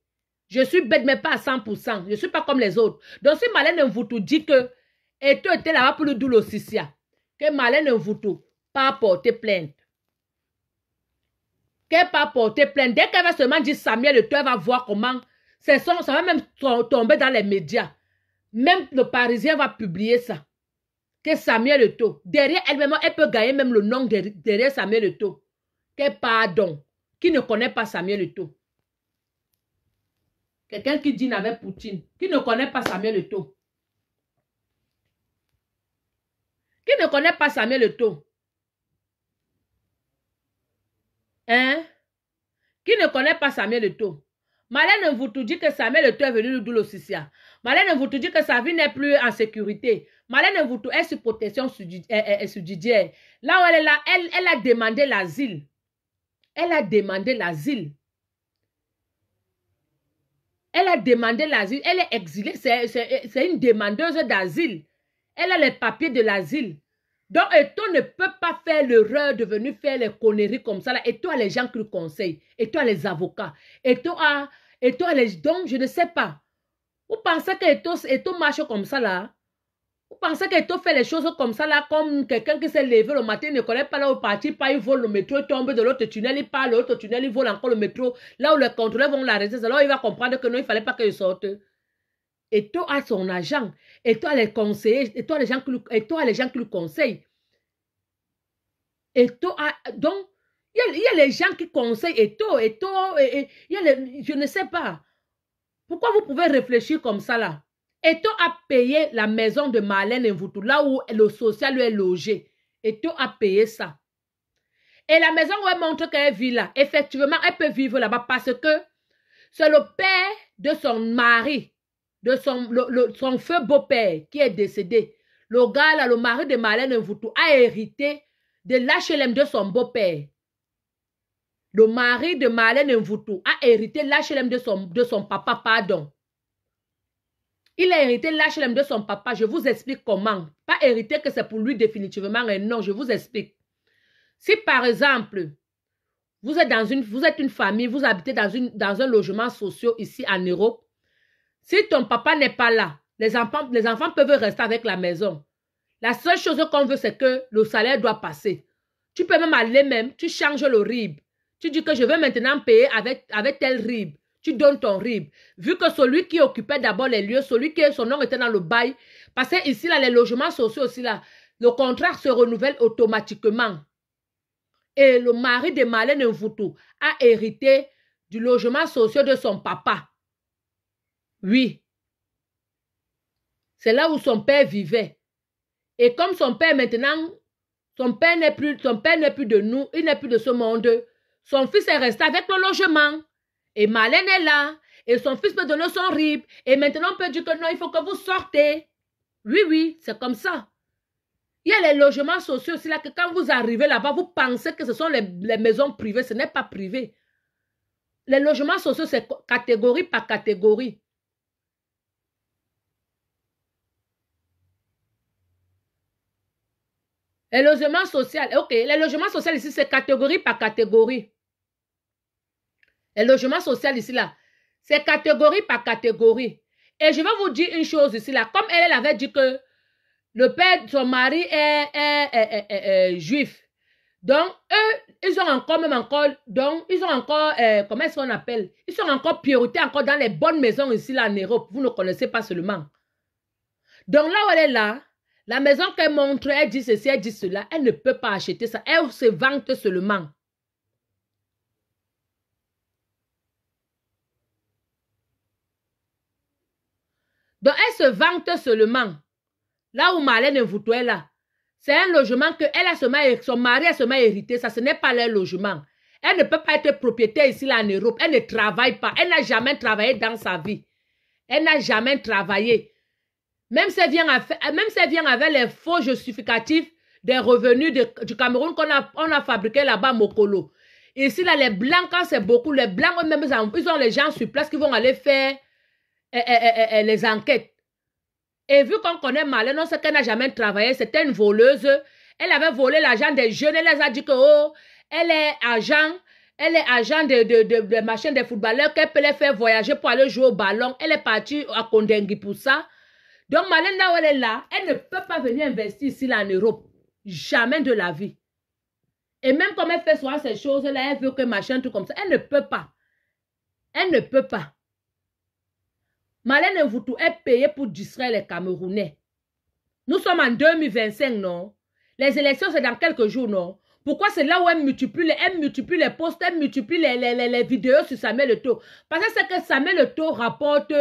Je suis bête, mais pas à 100%. Je ne suis pas comme les autres. Donc, si Marlène Mvoutou dit que Eto'o était là-bas pour le doulo Sissia, que Marlène Mvoutou pas porter plainte. Qu'elle pas porter plainte. Dès qu'elle va seulement dire Samuel Eto'o, elle va voir comment ça va même tomber dans les médias. Même le Parisien va publier ça. Que Samuel Eto'o, derrière elle-même, elle peut gagner même le nom derrière Samuel Eto'o. Que pardon. Qui ne connaît pas Samuel Eto'o? Quelqu'un qui dîne avec Poutine. Qui ne connaît pas Samuel Eto'o? Qui ne connaît pas Samuel Eto'o? Hein? Qui ne connaît pas Samuel Eto'o? Marlène Mvoutou dit que Samuel Eto'o est venu le doulo Sissia. Marlène Mvoutou dit que sa vie n'est plus en sécurité. Marlène Mvoutou est sur protection subsidiaire. Là où elle est là, elle a demandé l'asile. Elle a demandé l'asile. Elle a demandé l'asile. Elle est exilée. C'est une demandeuse d'asile. Elle a les papiers de l'asile. Donc, Eto'o ne peut pas faire l'erreur de venir faire les conneries comme ça. Eto'o a les gens qui le conseillent. Eto'o a les avocats. Eto'o a les... Donc, je ne sais pas. Vous pensez que Eto'o marche comme ça là? Vous pensez que Eto'o fait les choses comme ça là, comme quelqu'un qui s'est levé le matin, il ne connaît pas là où partir, pas il vole le métro, il tombe de l'autre tunnel, il part, l'autre tunnel, il vole encore le métro. Là où les contrôleurs vont l'arrêter, c'est là où il va comprendre que non, il ne fallait pas qu'il sorte. Eto'o a son agent. Eto'o a les conseillers. Eto'o a les gens qui lui conseillent. Eto'o a... Donc, il y a les gens qui conseillent Eto'o. Je ne sais pas. Pourquoi vous pouvez réfléchir comme ça là? Eto'o a payé la maison de Marlène Mvoutou, là où le social lui est logé. Eto'o a payé ça. Et la maison où elle montre qu'elle vit là, effectivement, elle peut vivre là-bas parce que C'est le père de son mari, de son feu beau-père qui est décédé. Le gars là, le mari de Marlène Mvoutou, a hérité de l'HLM de son beau-père. Le mari de Marlène Mvoutou a hérité l'HLM de son papa, pardon. Il a hérité l'HLM de son papa. Je vous explique comment. Pas hérité que c'est pour lui définitivement. Non, je vous explique. Si par exemple, vous êtes une famille, vous habitez dans un logement social ici en Europe, si ton papa n'est pas là, les enfants peuvent rester avec la maison. La seule chose qu'on veut, c'est que le salaire doit passer. Tu peux même aller tu changes le RIB. Tu dis que je veux maintenant payer avec tel RIB. Tu donnes ton RIB. Vu que celui qui occupait d'abord les lieux, celui qui son nom était dans le bail, parce que ici, là, les logements sociaux aussi, là, le contrat se renouvelle automatiquement. Et le mari de Marlène Mvoutou a hérité du logement social de son papa. Oui. C'est là où son père vivait. Et comme son père maintenant, son père n'est plus de nous, il n'est plus de ce monde, son fils est resté avec le logement. Et Marlène est là. Et son fils peut donner son RIB. Et maintenant on peut dire que non, il faut que vous sortez. Oui, oui, c'est comme ça. Il y a les logements sociaux aussi là que quand vous arrivez là-bas, vous pensez que ce sont les maisons privées. Ce n'est pas privé. Les logements sociaux, c'est catégorie par catégorie. Les logements sociaux, ok, les logements sociaux ici, c'est catégorie par catégorie. Les logements sociaux ici, là, c'est catégorie par catégorie. Et je vais vous dire une chose ici, là, comme elle avait dit que le père, son mari est juif. Donc, eux, ils ont encore, comment est-ce qu'on appelle? Ils sont encore priorité encore dans les bonnes maisons ici, là, en Europe. Vous ne connaissez pas seulement. Donc, là où elle est là, la maison qu'elle montre, elle dit ceci, elle dit cela, elle ne peut pas acheter ça. Elle se vante seulement. Donc, elle se vante seulement. Là où Marlène Mvoutou est là, c'est un logement que son mari a seulement hérité. Ça, ce n'est pas leur logement. Elle ne peut pas être propriétaire ici là, en Europe. Elle ne travaille pas. Elle n'a jamais travaillé dans sa vie. Elle n'a jamais travaillé. Même si elle vient avec les faux justificatifs des revenus du Cameroun qu'on a fabriqué là-bas à Mokolo. Ici, là, les Blancs, quand c'est beaucoup, les Blancs, eux-mêmes, ils ont les gens sur place qui vont aller faire les enquêtes. Et vu qu'on connaît Marlène, on sait qu'elle n'a jamais travaillé, c'était une voleuse. Elle avait volé l'argent des jeunes, elle les a dit que, oh, elle est agent de machin des footballeurs, qu'elle peut les faire voyager pour aller jouer au ballon. Elle est partie à Kondengui pour ça. Donc, Marlène, là où elle est là, elle ne peut pas venir investir ici, là, en Europe. Jamais de la vie. Et même comme elle fait souvent ces choses-là, elle veut que machin, tout comme ça. Elle ne peut pas. Elle ne peut pas. Marlène Mvoutou est payée pour distraire les Camerounais. Nous sommes en 2025, non? Les élections, c'est dans quelques jours, non? Pourquoi c'est là où elle multiplie les posts, elle multiplie les vidéos sur Samuel Eto'o? Parce que c'est que Samuel Eto'o rapporte,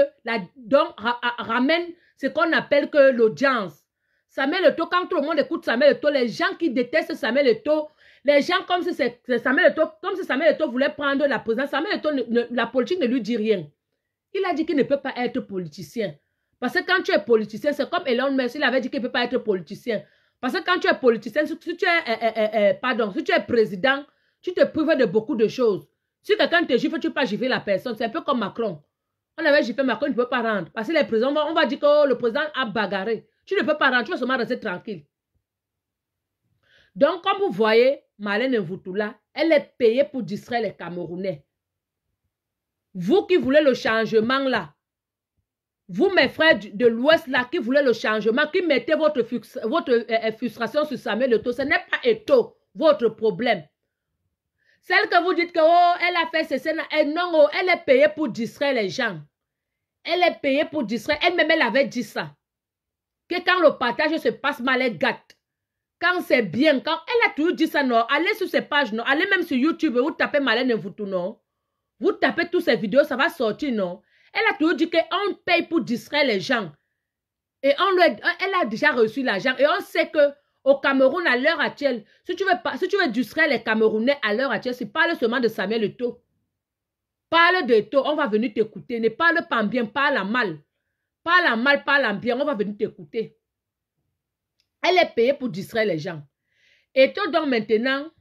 ramène ce qu'on appelle que l'audience. Samuel Eto'o, quand tout le monde écoute Samuel Eto'o, les gens qui détestent Samuel Eto'o, les gens comme si Samuel Eto'o voulait prendre la présidence, Samuel Eto'o, la politique ne lui dit rien. Il a dit qu'il ne peut pas être politicien. Parce que quand tu es politicien, c'est comme Elon Musk, il avait dit qu'il ne peut pas être politicien. Parce que quand tu es politicien, si tu es président, tu te prives de beaucoup de choses. Si quelqu'un te gifle, tu ne peux pas gifler la personne. C'est un peu comme Macron. On avait giflé Macron, il ne peut pas rendre. Parce que les présidents, on va dire que le président a bagarré. Tu ne peux pas rendre, tu vas seulement rester tranquille. Donc, comme vous voyez, Marlène Mvoutou là, elle est payée pour distraire les Camerounais. Vous qui voulez le changement là, vous mes frères de l'Ouest là, qui voulez le changement, qui mettez votre frustration sur Samuel Eto'o, ce n'est pas Eto'o votre problème. Celle que vous dites que oh, elle a fait ceci, non, oh, elle est payée pour distraire les gens. Elle est payée pour distraire. Elle-même, elle avait dit ça. Que quand le partage se passe mal, elle gâte. Quand c'est bien, quand elle a toujours dit ça, non, allez sur ses pages, non, allez même sur YouTube, vous tapez Marlène Mvoutou, non. Vous tapez toutes ces vidéos, ça va sortir, non? Elle a toujours dit qu'on paye pour distraire les gens. Et elle a déjà reçu l'argent. Et on sait qu'au Cameroun, à l'heure actuelle, si tu veux distraire les Camerounais à l'heure actuelle, c'est pas seulement de Samuel Eto'o. Parle de toi, on va venir t'écouter. Ne parle pas en bien, parle en mal. Parle en mal, parle en bien, on va venir t'écouter. Elle est payée pour distraire les gens. Et toi, donc maintenant,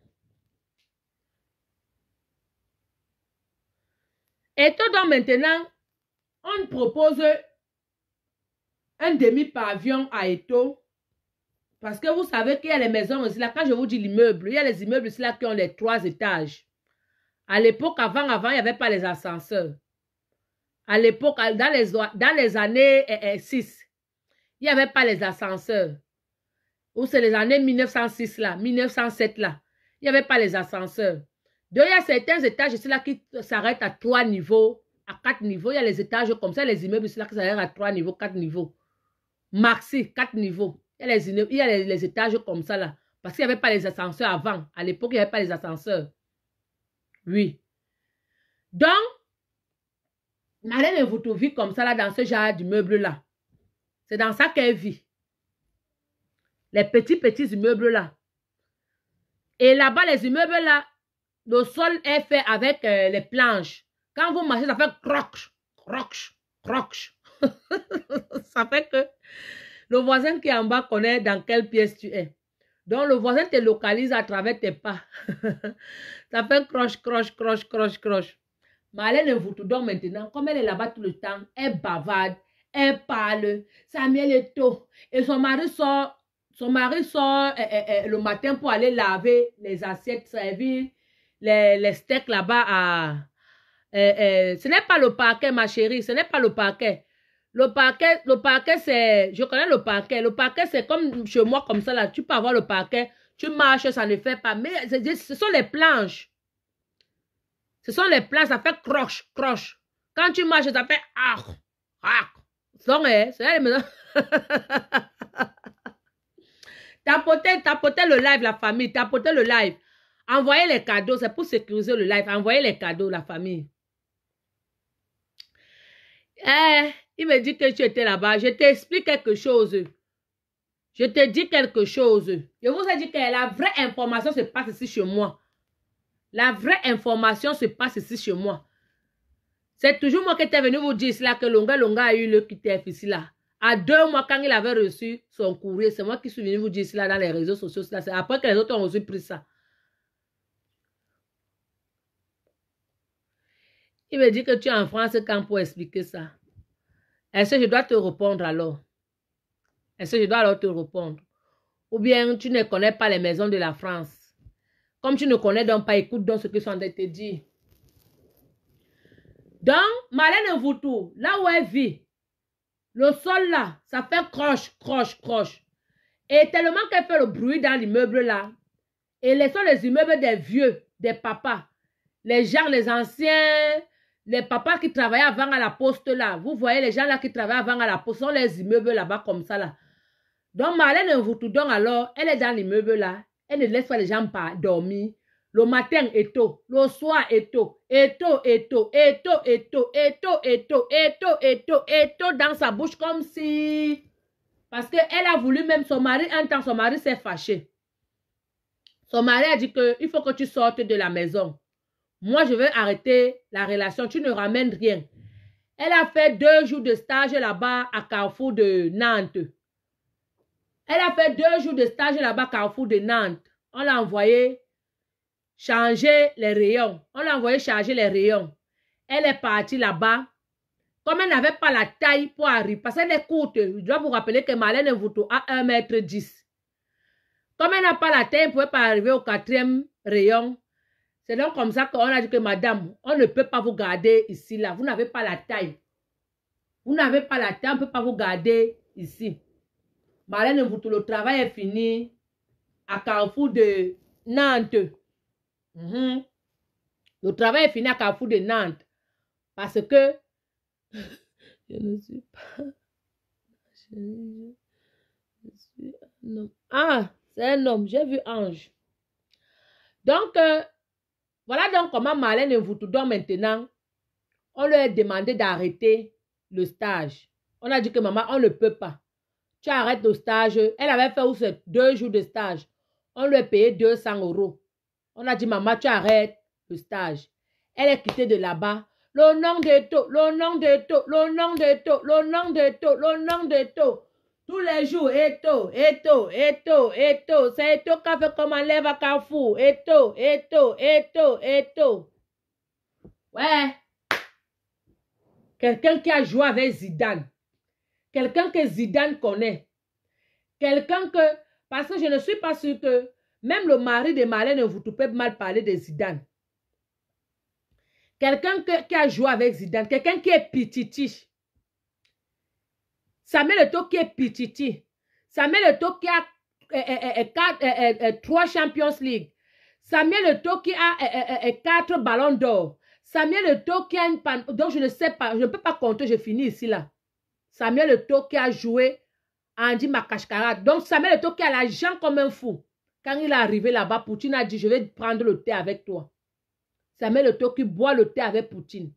on propose un demi-pavillon à Eto. Parce que vous savez qu'il y a les maisons aussi là. Quand je vous dis l'immeuble, il y a les immeubles ici là qui ont les 3 étages. À l'époque, avant, il n'y avait pas les ascenseurs. À l'époque, dans les années 6, il n'y avait pas les ascenseurs. Ou c'est les années 1906 là, 1907 là. Il n'y avait pas les ascenseurs. Donc, il y a certains étages ici là qui s'arrêtent à 3 niveaux, à 4 niveaux. Il y a les étages comme ça, les immeubles ici là qui s'arrêtent à 3 niveaux, 4 niveaux. Maxi, 4 niveaux. Il y a les étages comme ça là. Parce qu'il n'y avait pas les ascenseurs avant. À l'époque, il n'y avait pas les ascenseurs. Oui. Donc, Marlène Mvuto vit comme ça là dans ce genre d'immeuble là. C'est dans ça qu'elle vit. Les petits immeubles là. Et là-bas, les immeubles là, le sol est fait avec les planches. Quand vous marchez, ça fait croc, croc, croc. Ça fait que le voisin qui est en bas connaît dans quelle pièce tu es. Donc, le voisin te localise à travers tes pas. Ça fait croche, croche, croche, croche, croche. Marlène Mvuto, donc maintenant, comme elle est là-bas tout le temps, elle bavarde, elle parle, Samuel est tôt. Et son mari sort le matin pour aller laver les assiettes, servir les steaks là-bas ce n'est pas le parquet, ma chérie, ce n'est pas le parquet. Le parquet, c'est... Je connais le parquet. Le parquet, c'est comme chez moi, comme ça, là. Tu peux avoir le parquet. Tu marches, ça ne fait pas. Mais ce sont les planches. Ce sont les planches, ça fait croche, croche. Quand tu marches, ça fait ah, ah. Donc, c'est les maisons. Tapotez le live, la famille. Tapotez le live. Envoyez les cadeaux. C'est pour sécuriser le live. Envoyez les cadeaux, la famille. Il me dit que tu étais là-bas. Je t'explique quelque chose. Je te dis quelque chose. Je vous ai dit que la vraie information se passe ici chez moi. La vraie information se passe ici chez moi. C'est toujours moi qui étais venu vous dire là que Longa a eu le QTF ici là. À 2 mois, quand il avait reçu son courrier, c'est moi qui suis venu vous dire cela dans les réseaux sociaux. C'est après que les autres ont aussi pris ça. Il me dit que tu es en France quand pour expliquer ça. Est-ce que je dois te répondre alors? Est-ce que je dois alors te répondre? Ou bien tu ne connais pas les maisons de la France? Comme tu ne connais donc pas, écoute donc ce que je suis en train de te dire. Donc, Marlène Mvuto, là où elle vit, le sol là, ça fait croche, croche, croche. Et tellement qu'elle fait le bruit dans l'immeuble là. Et les sont les immeubles des vieux, des papas. Les gens, les anciens, les papas qui travaillaient avant à la poste là. Vous voyez les gens là qui travaillaient avant à la poste, sont les immeubles là-bas comme ça là. Donc, Marlène Mvuto, donc alors, elle est dans l'immeuble là. Elle ne laisse pas les gens pas dormir. Le matin est tôt, le soir est tôt, et tôt, et tôt, et tôt, et tôt, et tôt, et tôt, et tôt, et tôt, et tôt dans sa bouche comme si... Parce qu'elle a voulu même son mari, un temps son mari s'est fâché. Son mari a dit qu'il faut que tu sortes de la maison. Moi, je vais arrêter la relation, tu ne ramènes rien. Elle a fait 2 jours de stage là-bas à Carrefour de Nantes. Elle a fait 2 jours de stage là-bas à Carrefour de Nantes. On l'a envoyé changer les rayons. On l'a envoyé charger les rayons. Elle est partie là-bas. Comme elle n'avait pas la taille pour arriver, parce qu'elle est courte, je dois vous rappeler que Marlène Mvuto a 1,10 m. Comme elle n'a pas la taille, elle ne pouvait pas arriver au 4e rayon. C'est donc comme ça qu'on a dit que madame, on ne peut pas vous garder ici, là. Vous n'avez pas la taille. Vous n'avez pas la taille, on ne peut pas vous garder ici. Marlène Mvuto, le travail est fini à Carrefour de Nantes. Le travail est fini à Carrefour de Nantes. Parce que je ne suis pas... Je suis un homme. Ah, c'est un homme. J'ai vu Ange. Donc, voilà donc comment Marlène Mvuto. Donc maintenant, on lui a demandé d'arrêter le stage. On a dit que maman, on ne peut pas. Tu arrêtes le stage. Elle avait fait 2 jours de stage. On lui a payé 200 €. On a dit, maman, tu arrêtes le stage. Elle est quittée de là-bas. le nom d'Eto, le nom d'Eto, le nom d'Eto, le nom d'Eto, le nom d'Eto. Tous les jours, Eto, Eto, Eto, Eto. C'est Eto qui a fait comme un lève à Carrefour. Eto, Eto, Eto, Eto. Ouais. Quelqu'un qui a joué avec Zidane. Quelqu'un que Zidane connaît. Quelqu'un que... Parce que je ne suis pas sûre que même le mari de Marlène Mvoutou peut mal parler de Zidane. Quelqu'un qui a joué avec Zidane. Quelqu'un qui est pititi. Samuel Eto'o qui est pititi. Samuel Eto'o qui a 3 Champions League. Samuel Eto'o qui a 4 ballons d'or. Samuel Eto'o qui a une panne. Donc je ne sais pas. Je ne peux pas compter. Je finis ici là. Samuel Eto'o qui a joué Andy Makashkara. Donc Samuel Eto'o qui a l'argent comme un fou. Quand il est arrivé là-bas, Poutine a dit, je vais prendre le thé avec toi. Samuel Eto'o qui boit le thé avec Poutine.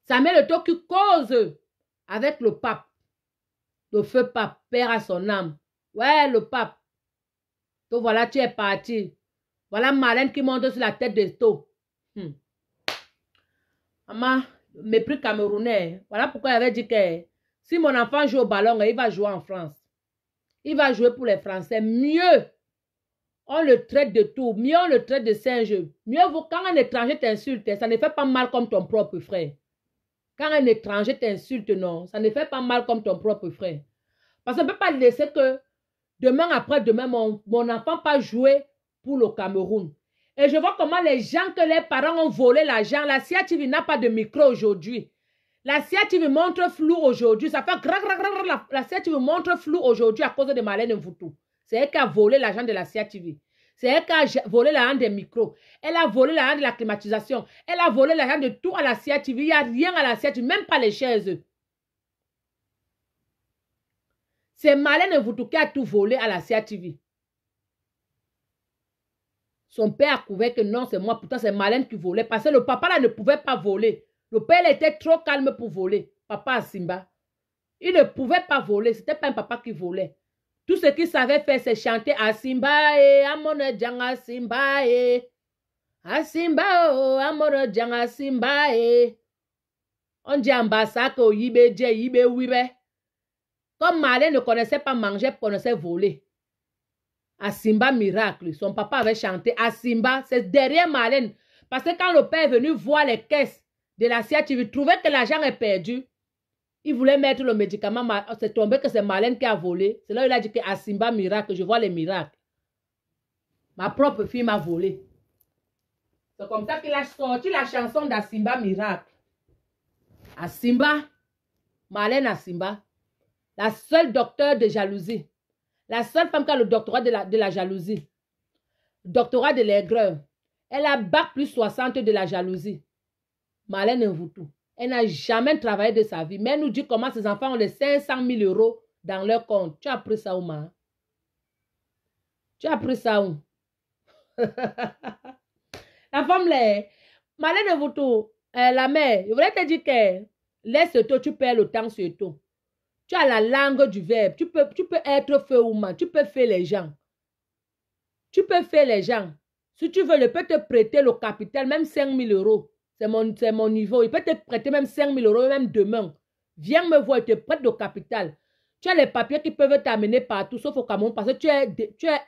Samuel Eto'o qui cause avec le pape. Le feu pape, père à son âme. Ouais, le pape. Donc voilà, tu es parti. Voilà Marlène qui monte sur la tête de Eto'o. Maman, mépris camerounais. Voilà pourquoi il avait dit que si mon enfant joue au ballon, il va jouer en France. Il va jouer pour les Français. Mieux, on le traite de tout. Mieux, on le traite de singe. Mieux vaut quand un étranger t'insulte, ça ne fait pas mal comme ton propre frère. Quand un étranger t'insulte, non, ça ne fait pas mal comme ton propre frère. Parce qu'on ne peut pas laisser que demain après demain, mon enfant pas jouer pour le Cameroun. Et je vois comment les gens que les parents ont volé l'argent. La CIA TV n'a pas de micro aujourd'hui. La CIA TV montre flou aujourd'hui. Ça fait la CIA TV montre flou aujourd'hui à cause de Marlène Mvoutou. C'est elle qui a volé l'argent de la CIA TV. C'est elle qui a volé l'argent des micros. Elle a volé l'argent de la climatisation. Elle a volé l'argent de tout à la CIA TV. Il n'y a rien à la CIA TV, même pas les chaises. C'est Marlène Mvoutou qui a tout volé à la CIA TV. Son père a couvert que non, c'est moi. Pourtant, c'est Marlène qui volait. Parce que le papa là ne pouvait pas voler. Le père était trop calme pour voler. Papa Simba. Il ne pouvait pas voler. Ce n'était pas un papa qui volait. Tout ce qu'il savait faire, c'est chanter Asimba et Amone Djanga Simba et Asimba oh Amone Djanga Simba et on dit ambassade au Yibé Dje Yibé Wibe. Comme Marlène ne connaissait pas manger, connaissait voler. Asimba miracle. Son papa avait chanté Asimba. C'est derrière Marlène. Parce que quand le père est venu voir les caisses de la CIA TV, il trouvait que l'argent est perdu. Il voulait mettre le médicament. C'est tombé que c'est Marlène qui a volé. C'est là où il a dit que Asimba miracle. Je vois les miracles. Ma propre fille m'a volé. C'est comme ça qu'il a sorti la chanson d'Asimba miracle. Asimba. Marlène Asimba. La seule docteur de jalousie. La seule femme qui a le doctorat de la jalousie. Doctorat de l'aigreur. Elle a bac plus 60 de la jalousie. Marlène Mvoutou. Elle n'a jamais travaillé de sa vie. Mais elle nous dit comment ses enfants ont les 500 000 euros dans leur compte. Tu as appris ça où, ma? Tu as appris ça où? La femme là, Marlène Mvoutou, la mère, je voulais te dire que laisse toi, tu perds le temps sur toi. Tu as la langue du verbe. Tu peux être feu ou mal. Tu peux faire les gens. Tu peux faire les gens. Si tu veux, je peux te prêter le capital, même 5 000 euros. C'est mon niveau. Il peut te prêter même 5 000 euros, même demain. Viens me voir, il te prête le capital. Tu as les papiers qui peuvent t'amener partout, sauf au Cameroun, parce que tu es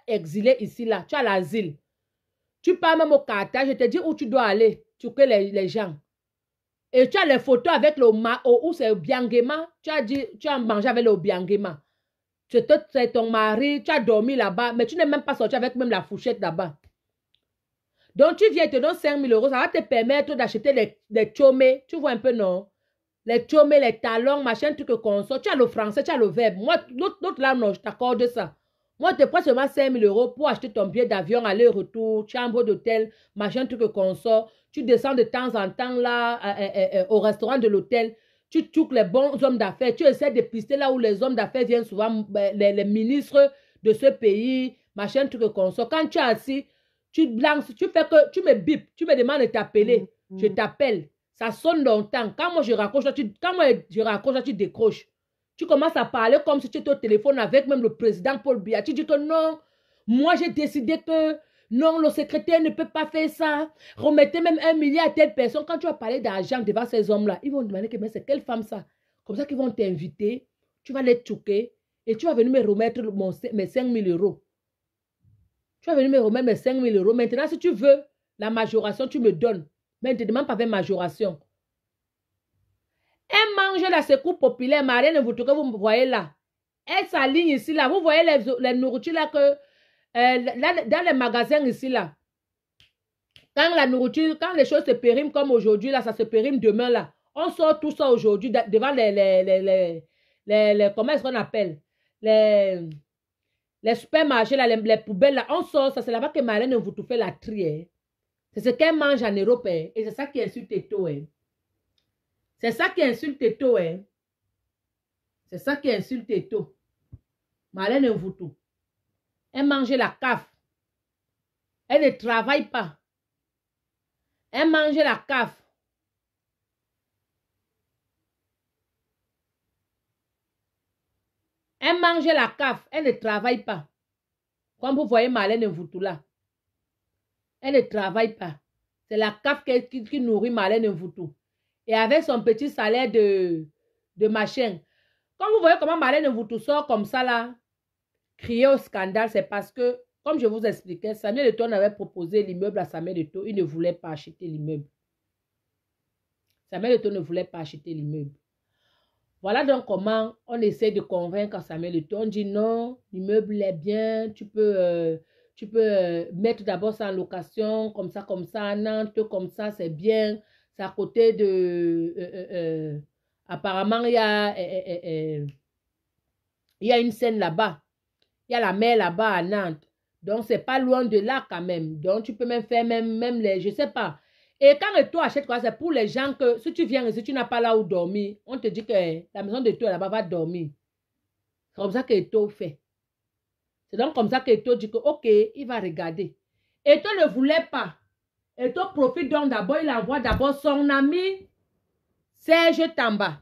exilé ici, là. Tu as l'asile. Tu pars même au Qatar, je te dis où tu dois aller. Tu connais les gens. Et tu as les photos avec le où c'est le Biangema. Tu as dit, tu as mangé avec le Biangema. C'est ton mari, tu as dormi là-bas, mais tu n'es même pas sorti avec même la fourchette là-bas. Donc, tu viens, il te donne 5 000 euros, ça va te permettre d'acheter les chomés. Tu vois un peu, non? Les chomés, les talons, machin, truc qu'on sort. Tu as le français, tu as le verbe. Moi, l'autre là, non, je t'accorde ça. Moi, je te prends seulement 5 000 euros pour acheter ton billet d'avion, aller-retour, chambre d'hôtel, machin, truc qu'on sort. Tu descends de temps en temps là, au restaurant de l'hôtel. Tu touches les bons hommes d'affaires. Tu essaies de pister là où les hommes d'affaires viennent souvent, les ministres de ce pays, machin, truc qu'on sort. Quand tu es assis, tu blanches, tu fais que, tu me bipes, tu me demandes de t'appeler. Je t'appelle. Ça sonne longtemps. Quand moi je raccroche, tu décroches. Tu commences à parler comme si tu étais au téléphone avec même le président Paul Biya. Tu dis que non, moi j'ai décidé que Non, le secrétaire ne peut pas faire ça. Remettez même 1 milliard à telle personne. Quand tu vas parler d'argent devant ces hommes-là, ils vont demander que mais c'est quelle femme ça? Comme ça qu'ils vont t'inviter. Tu vas les choquer et tu vas venir me remettre mes 5 000 euros. Tu vas venir me remettre mes 5 000 euros. Maintenant, si tu veux la majoration, tu me donnes. Mais ne te demande pas avec majoration. Elle mange la secours populaire, Marlène Mvoutou, que vous voyez là. Elle s'aligne ici, là. Vous voyez les nourritures là que... là, dans les magasins ici, là. Quand la nourriture, quand les choses se périment comme aujourd'hui, là, ça se périme demain, là. On sort tout ça aujourd'hui devant comment est-ce qu'on appelle? Les supermarchés, là, les poubelles, là. On sort ça, c'est là-bas que Marlène Mvoutou fait la tri, hein. C'est ce qu'elle mange en Europe, hein. Et c'est ça qui insulte Eto, hein. C'est ça qui insulte Eto, hein. C'est ça qui insulte Eto. Marlène Mvoutou. Elle mange la CAF. Elle ne travaille pas. Elle mange la CAF. Elle mange la CAF. Elle ne travaille pas. Comme vous voyez Marlène Mvoutou là. Elle ne travaille pas. C'est la CAF qui nourrit Marlène Mvoutou. Et avec son petit salaire de machin. Quand vous voyez comment Marlène Mvoutou sort comme ça là, crier au scandale, c'est parce que, comme je vous expliquais, Samuel Eto'o avait proposé l'immeuble à Samuel Eto'o. Il ne voulait pas acheter l'immeuble. Samuel Eto'o ne voulait pas acheter l'immeuble. Voilà donc comment on essaie de convaincre Samuel Eto'o. On dit non, l'immeuble est bien, tu peux mettre d'abord ça en location, comme ça, à Nantes, comme ça, c'est bien. C'est à côté de... apparemment, il y a une scène là-bas. Il y a la mer là-bas à Nantes. Donc, c'est pas loin de là quand même. Donc, tu peux même faire même les... Je sais pas. Et quand Eto'o achète quoi, c'est pour les gens que si tu viens ici, tu n'as pas là où dormir, on te dit que la maison d'Eto'o là-bas va dormir. C'est comme ça que Eto'o fait. C'est donc comme ça que Eto'o dit que, ok, il va regarder. Eto'o ne voulait pas. Eto'o profite donc d'abord, il envoie d'abord son ami Serge Tamba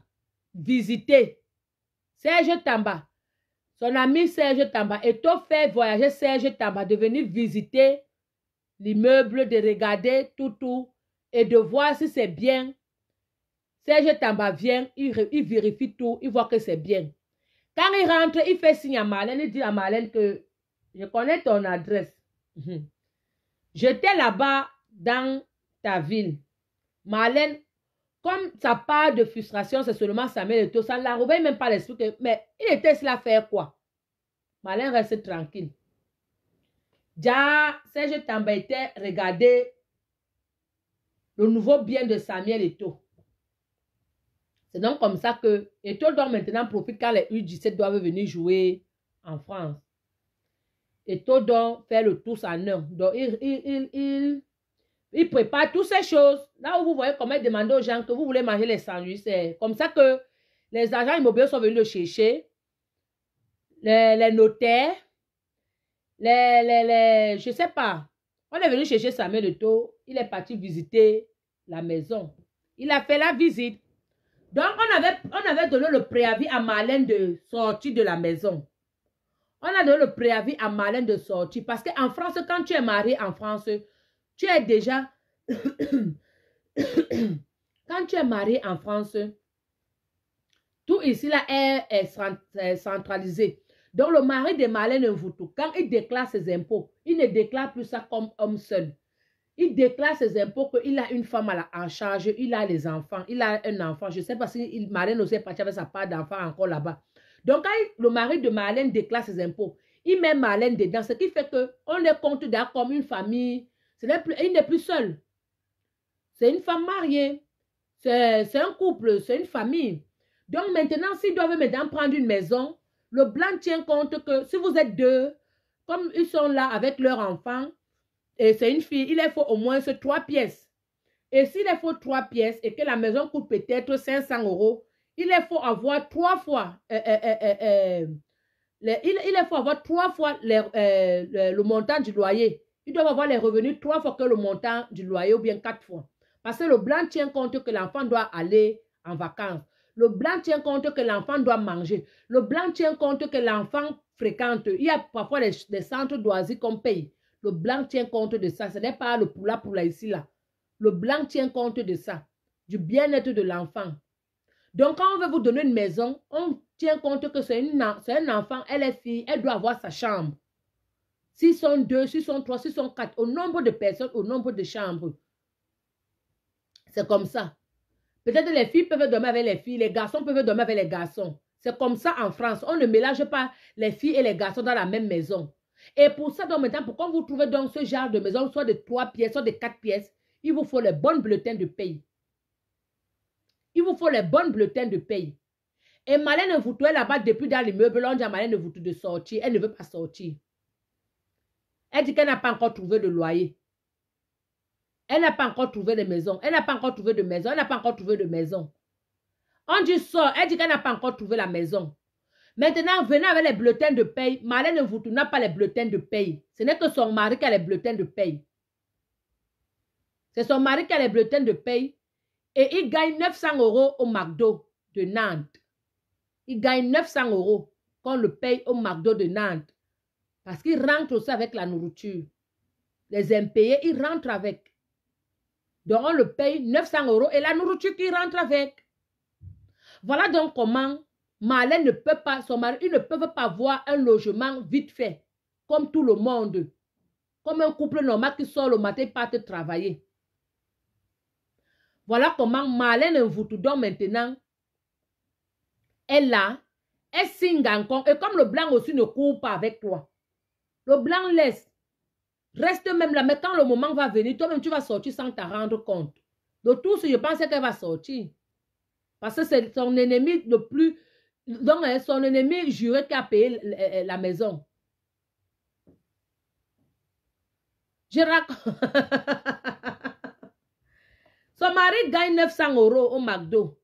visiter. Serge Tamba. Son ami Serge Tamba. Eto'o fait voyager Serge Tamba de venir visiter l'immeuble, de regarder tout et de voir si c'est bien. Serge Tamba vient, il vérifie tout, il voit que c'est bien. Quand il rentre, il fait signe à Marlène, il dit à Marlène que je connais ton adresse. J'étais là-bas dans ta ville. Marlène, comme sa part de frustration, c'est seulement Samuel Eto'o, ça ne la réveille même pas l'esprit. Mais il était ici à faire quoi? Marlène reste tranquille. Déjà, Serge Tamba était regarder le nouveau bien de Samuel Eto'o. C'est donc comme ça que Eto'o doit maintenant profiter quand les U17 doivent venir jouer en France. Eto'o doit faire le tout en heure. Donc, il prépare toutes ces choses. Là où vous voyez comment il demande aux gens que vous voulez manger les sandwichs, c'est comme ça que les agents immobiliers sont venus le chercher. Les notaires, je ne sais pas. On est venu chercher Samuel Eto'o. Il est parti visiter la maison. Il a fait la visite. Donc, on avait donné le préavis à Marlène de sortir de la maison. On a donné le préavis à Marlène de sortir. Parce qu'en France, quand tu es marié en France, tu es déjà... Quand tu es marié en France, tout ici là est centralisé. Donc, le mari de Marlène Mvoutou, quand il déclare ses impôts, il ne déclare plus ça comme homme seul. Il déclare ses impôts qu'il a une femme en charge, il a les enfants, il a un enfant. Je ne sais pas si Marlène aussi est partie avec sa part d'enfant encore là-bas. Donc, quand le mari de Marlène déclare ses impôts, il met Marlène dedans, ce qui fait qu'on les compte comme une famille. Il n'est plus seul. C'est une femme mariée. C'est un couple, c'est une famille. Donc, maintenant, s'ils doivent maintenant prendre une maison, le blanc tient compte que si vous êtes deux, comme ils sont là avec leur enfant, et c'est une fille, il leur faut au moins 3 pièces. Et s'il leur faut 3 pièces et que la maison coûte peut-être 500 €, il leur faut avoir 3 fois, il leur faut avoir 3 fois le montant du loyer. Ils doivent avoir les revenus 3 fois que le montant du loyer ou bien 4 fois. Parce que le blanc tient compte que l'enfant doit aller en vacances. Le blanc tient compte que l'enfant doit manger. Le blanc tient compte que l'enfant fréquente. Il y a parfois des centres d'oisirs qu'on paye. Le blanc tient compte de ça. Ce n'est pas le poula ici, là. Le blanc tient compte de ça. Du bien-être de l'enfant. Donc, quand on veut vous donner une maison, on tient compte que c'est un enfant, elle est fille, elle doit avoir sa chambre. S'ils sont 2, s'ils sont 3, s'ils sont 4, au nombre de personnes, au nombre de chambres. C'est comme ça. Peut-être les filles peuvent dormir avec les filles, les garçons peuvent dormir avec les garçons. C'est comme ça en France. On ne mélange pas les filles et les garçons dans la même maison. Et pour ça, donc maintenant, pour quand vous trouvez donc ce genre de maison, soit de 3 pièces, soit de 4 pièces, il vous faut les bons bulletins de paye. Il vous faut les bons bulletins de paye. Et Marlène Mvoutou est là-bas depuis dans l'immeuble. On dit à Marlène Mvoutou de sortir. Elle ne veut pas sortir. Elle dit qu'elle n'a pas encore trouvé de loyer. Elle n'a pas encore trouvé de maison. Elle n'a pas encore trouvé de maison. Elle n'a pas encore trouvé de maison. On dit sort. Elle dit qu'elle n'a pas encore trouvé la maison. Maintenant, venez avec les bulletins de paye. Marlène Mvoutou n'a pas les bulletins de paye. Ce n'est que son mari qui a les bulletins de paye. C'est son mari qui a les bulletins de paye. Et il gagne 900 € au McDo de Nantes. Il gagne 900 € qu'on le paye au McDo de Nantes. Parce qu'il rentre aussi avec la nourriture. Les impayés, il rentre avec. Donc, on le paye 900 € et la nourriture qui rentre avec. Voilà donc comment Marlène ne peut pas, son mari, ils ne peuvent pas avoir un logement vite fait. Comme tout le monde. Comme un couple normal qui sort le matin et part travailler. Voilà comment Marlène Mvoutou donc maintenant, elle là, elle signe encore. Et comme le blanc aussi ne court pas avec toi. Le blanc laisse. Reste même là. Mais quand le moment va venir, toi-même tu vas sortir sans t'en rendre compte. De tout ce je pense qu'elle va sortir. Parce que c'est son ennemi le plus... Donc son ennemi juré qui a payé la maison. Je raconte... Son mari gagne 900 € au McDo.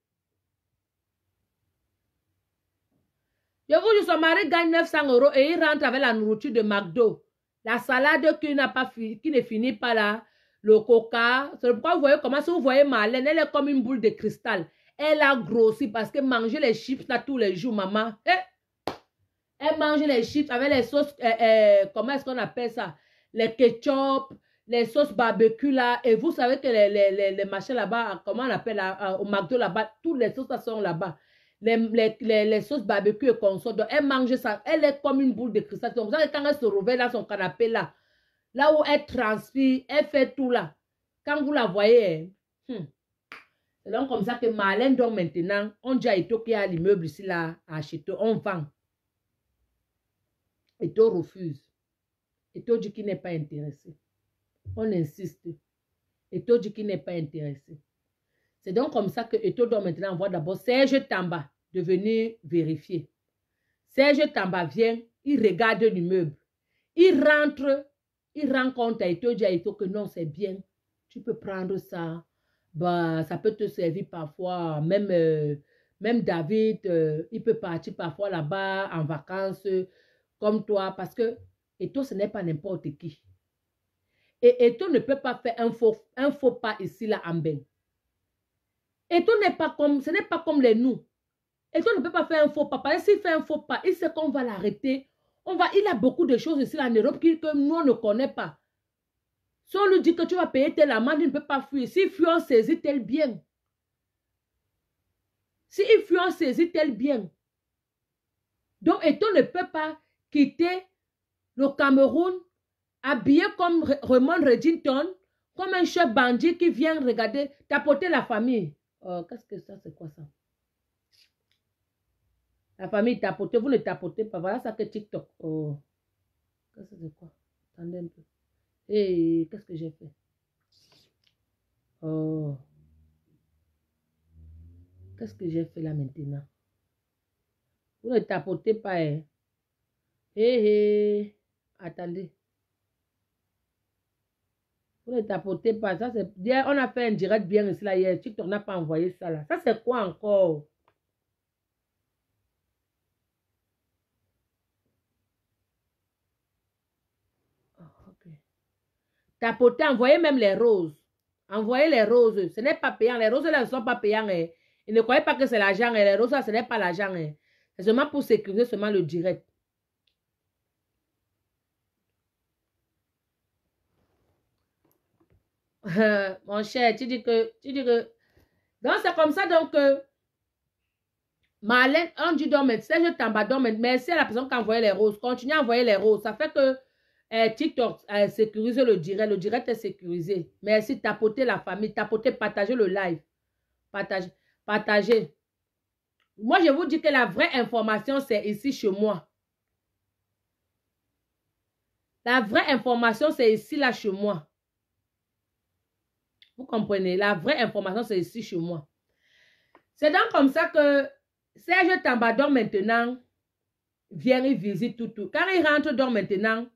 Je vous dis, son mari gagne 900 € et il rentre avec la nourriture de McDo. La salade qui ne finit pas là. Le coca. C'est pourquoi vous voyez comment, si vous voyez Marlène, elle est comme une boule de cristal. Elle a grossi parce que manger les chips là tous les jours, maman. Elle mange les chips avec les sauces, comment est-ce qu'on appelle ça? Les ketchup, les sauces barbecue là. Et vous savez que les machins là-bas, comment on appelle là, au McDo là-bas, toutes les sauces sont là-bas. Les sauces barbecue et consort. Donc, elle mange ça. Elle est comme une boule de cristal. Donc, vous savez, quand elle se réveille dans son canapé là, là où elle transpire, elle fait tout là. Quand vous la voyez, c'est donc comme ça que Marlène, donc maintenant, on dit à Eto qui est à l'immeuble ici là, à acheter, on vend. Eto refuse. Eto dit qu'il n'est pas intéressé. On insiste. Eto dit qu'il n'est pas intéressé. C'est donc comme ça que Eto doit maintenant envoyer d'abord Serge Tamba de venir vérifier. Serge Tamba vient, il regarde l'immeuble. Il rentre, il rencontre Eto, dit à Eto que non, c'est bien. Tu peux prendre ça. Bah, ça peut te servir parfois. Même David, il peut partir parfois là-bas en vacances comme toi. Parce que Eto, ce n'est pas n'importe qui. Et Eto ne peut pas faire un faux pas ici, là, en Ben. Eto n'est pas comme, ce n'est pas comme les nous. Eto ne peut pas faire un faux pas. Parce que s'il fait un faux pas, il sait qu'on va l'arrêter. Il a beaucoup de choses ici en Europe que nous, on ne connaît pas. Si on lui dit que tu vas payer telle amende, il ne peut pas fuir. S'il fuit, on saisit tel bien. S'il fuit, on saisit tel bien. Donc, Eto ne peut pas quitter le Cameroun habillé comme Raymond Reddington, comme un chef bandit qui vient regarder, tapoter la famille. Qu'est-ce que ça, c'est quoi ça? La famille tapoter, vous ne tapotez pas. Voilà ça que TikTok. Qu'est-ce que c'est quoi? Attendez un peu. Et qu'est-ce que j'ai fait? Qu'est-ce que j'ai fait là maintenant? Vous ne tapotez pas, hein? Attendez. Vous ne tapotez pas. Ça, c'est... Hier, on a fait un direct bien ici, là, hier. TikTok n'a pas envoyé ça, là. Ça, c'est quoi encore? Ok. Tapoter, envoyez même les roses. Envoyez les roses. Ce n'est pas payant. Les roses, là, ne sont pas payants. Hein. Ils ne croyez pas que c'est l'argent. Hein. Les roses, là, ce n'est pas l'argent. Hein. C'est seulement pour sécuriser seulement le direct. Mon cher, tu dis que... Donc, c'est comme ça, donc... Marlène, on dit donc, je t'en donc, merci à la personne qui a envoyé les roses. Continue à envoyer les roses. Ça fait que TikTok sécurise le direct. Le direct est sécurisé. Merci, tapotez la famille, tapotez, partagez le live. Partagez. Moi, je vous dis que la vraie information, c'est ici chez moi. La vraie information, c'est ici, là, chez moi. Vous comprenez? La vraie information, c'est ici, chez moi. C'est donc comme ça que Serge Tambador, maintenant, vient et visite tout. Quand il rentre donc maintenant,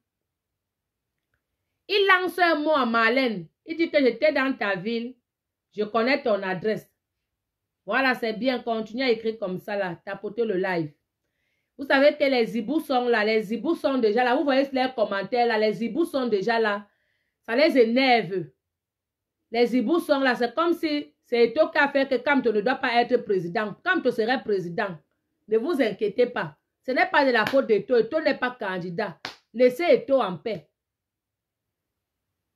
il lance un mot à Marlène. Il dit que j'étais dans ta ville. Je connais ton adresse. Voilà, c'est bien. Continuez à écrire comme ça, là. Tapotez le live. Vous savez que les hiboux sont là. Les hiboux sont déjà là. Vous voyez les commentaires là. Les hiboux sont déjà là. Ça les énerve. Les hiboux sont là. C'est comme si c'est Eto qui a fait que Kamto ne doit pas être président. Kamto serait président. Ne vous inquiétez pas. Ce n'est pas de la faute d'Eto. Eto n'est pas candidat. Laissez Eto en paix.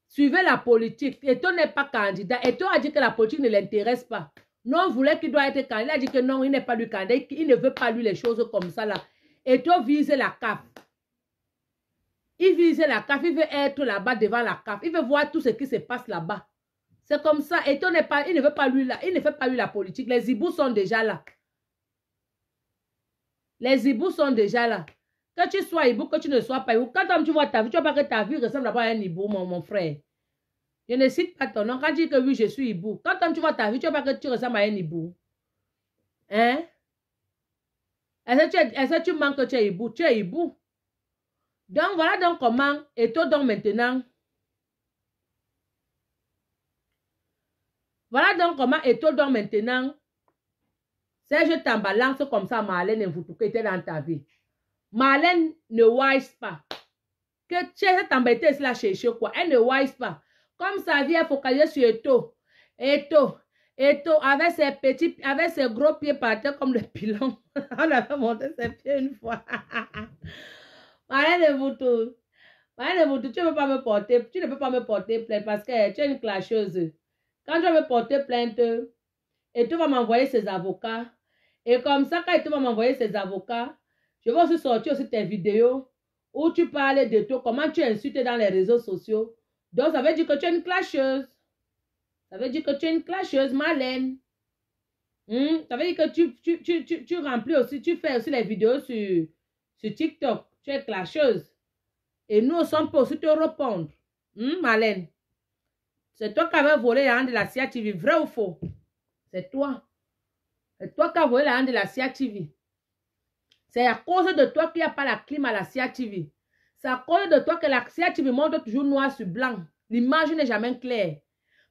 Suivez la politique. Eto n'est pas candidat. Eto a dit que la politique ne l'intéresse pas. Non, voulait qu'il doit être candidat. Il a dit que non, il n'est pas du candidat. Il ne veut pas lui les choses comme ça là. Eto vise la CAF. Il vise la CAF. Il veut être là-bas devant la CAF. Il veut voir tout ce qui se passe là-bas. C'est comme ça. Eto n'est pas, il ne veut pas lui là. Il ne fait pas lui la politique. Les hiboux sont déjà là. Les hiboux sont déjà là. Que tu sois hibou, que tu ne sois pas hibou. Quand tu vois ta vie, tu ne vois pas que ta vie ressemble à un hibou, mon frère. Je ne cite pas ton nom. Quand tu dis que oui, je suis hibou. Quand tu vois ta vie, tu ne vois pas que tu ressembles à un hibou. Hein? Est-ce que tu manques que tu es hibou? Tu es hibou. Donc, voilà donc comment. Et toi donc maintenant. Voilà donc comment. Et toi donc maintenant. Serge Tamba lance comme ça Marlène Mvutu qui était dans ta vie. Marlène ne wise pas. Que Serge Tamba était là chercher quoi. Elle ne wise pas. Comme sa vie est focalisée sur Eto. Eto avec ses petits, avec ses gros pieds par terre comme le pilon. On avait monté ses pieds une fois. Marlène Mvutu. Marlène Mvutu, tu ne peux pas me porter. Tu ne peux pas me porter plainte parce que tu es une clasheuse. Quand tu vas me porter plainte, Eto va m'envoyer ses avocats. Et comme ça, quand Eto va m'envoyer ses avocats, je vais aussi sortir aussi tes vidéos où tu parles de toi, comment tu insultes dans les réseaux sociaux. Donc, ça veut dire que tu es une clasheuse. Ça veut dire que tu es une clasheuse, Marlène. Ça veut dire que tu remplis aussi, tu fais aussi les vidéos sur TikTok. Tu es clasheuse. Et nous, on peut aussi te répondre. Marlène. C'est toi qui avais volé la hand de la CIA TV. Vrai ou faux? C'est toi. C'est toi qui as volé la hand de la CIA TV. C'est à cause de toi qu'il n'y a pas la clim à la CIA TV. C'est à cause de toi que la CIA TV montre toujours noir sur blanc. L'image n'est jamais claire.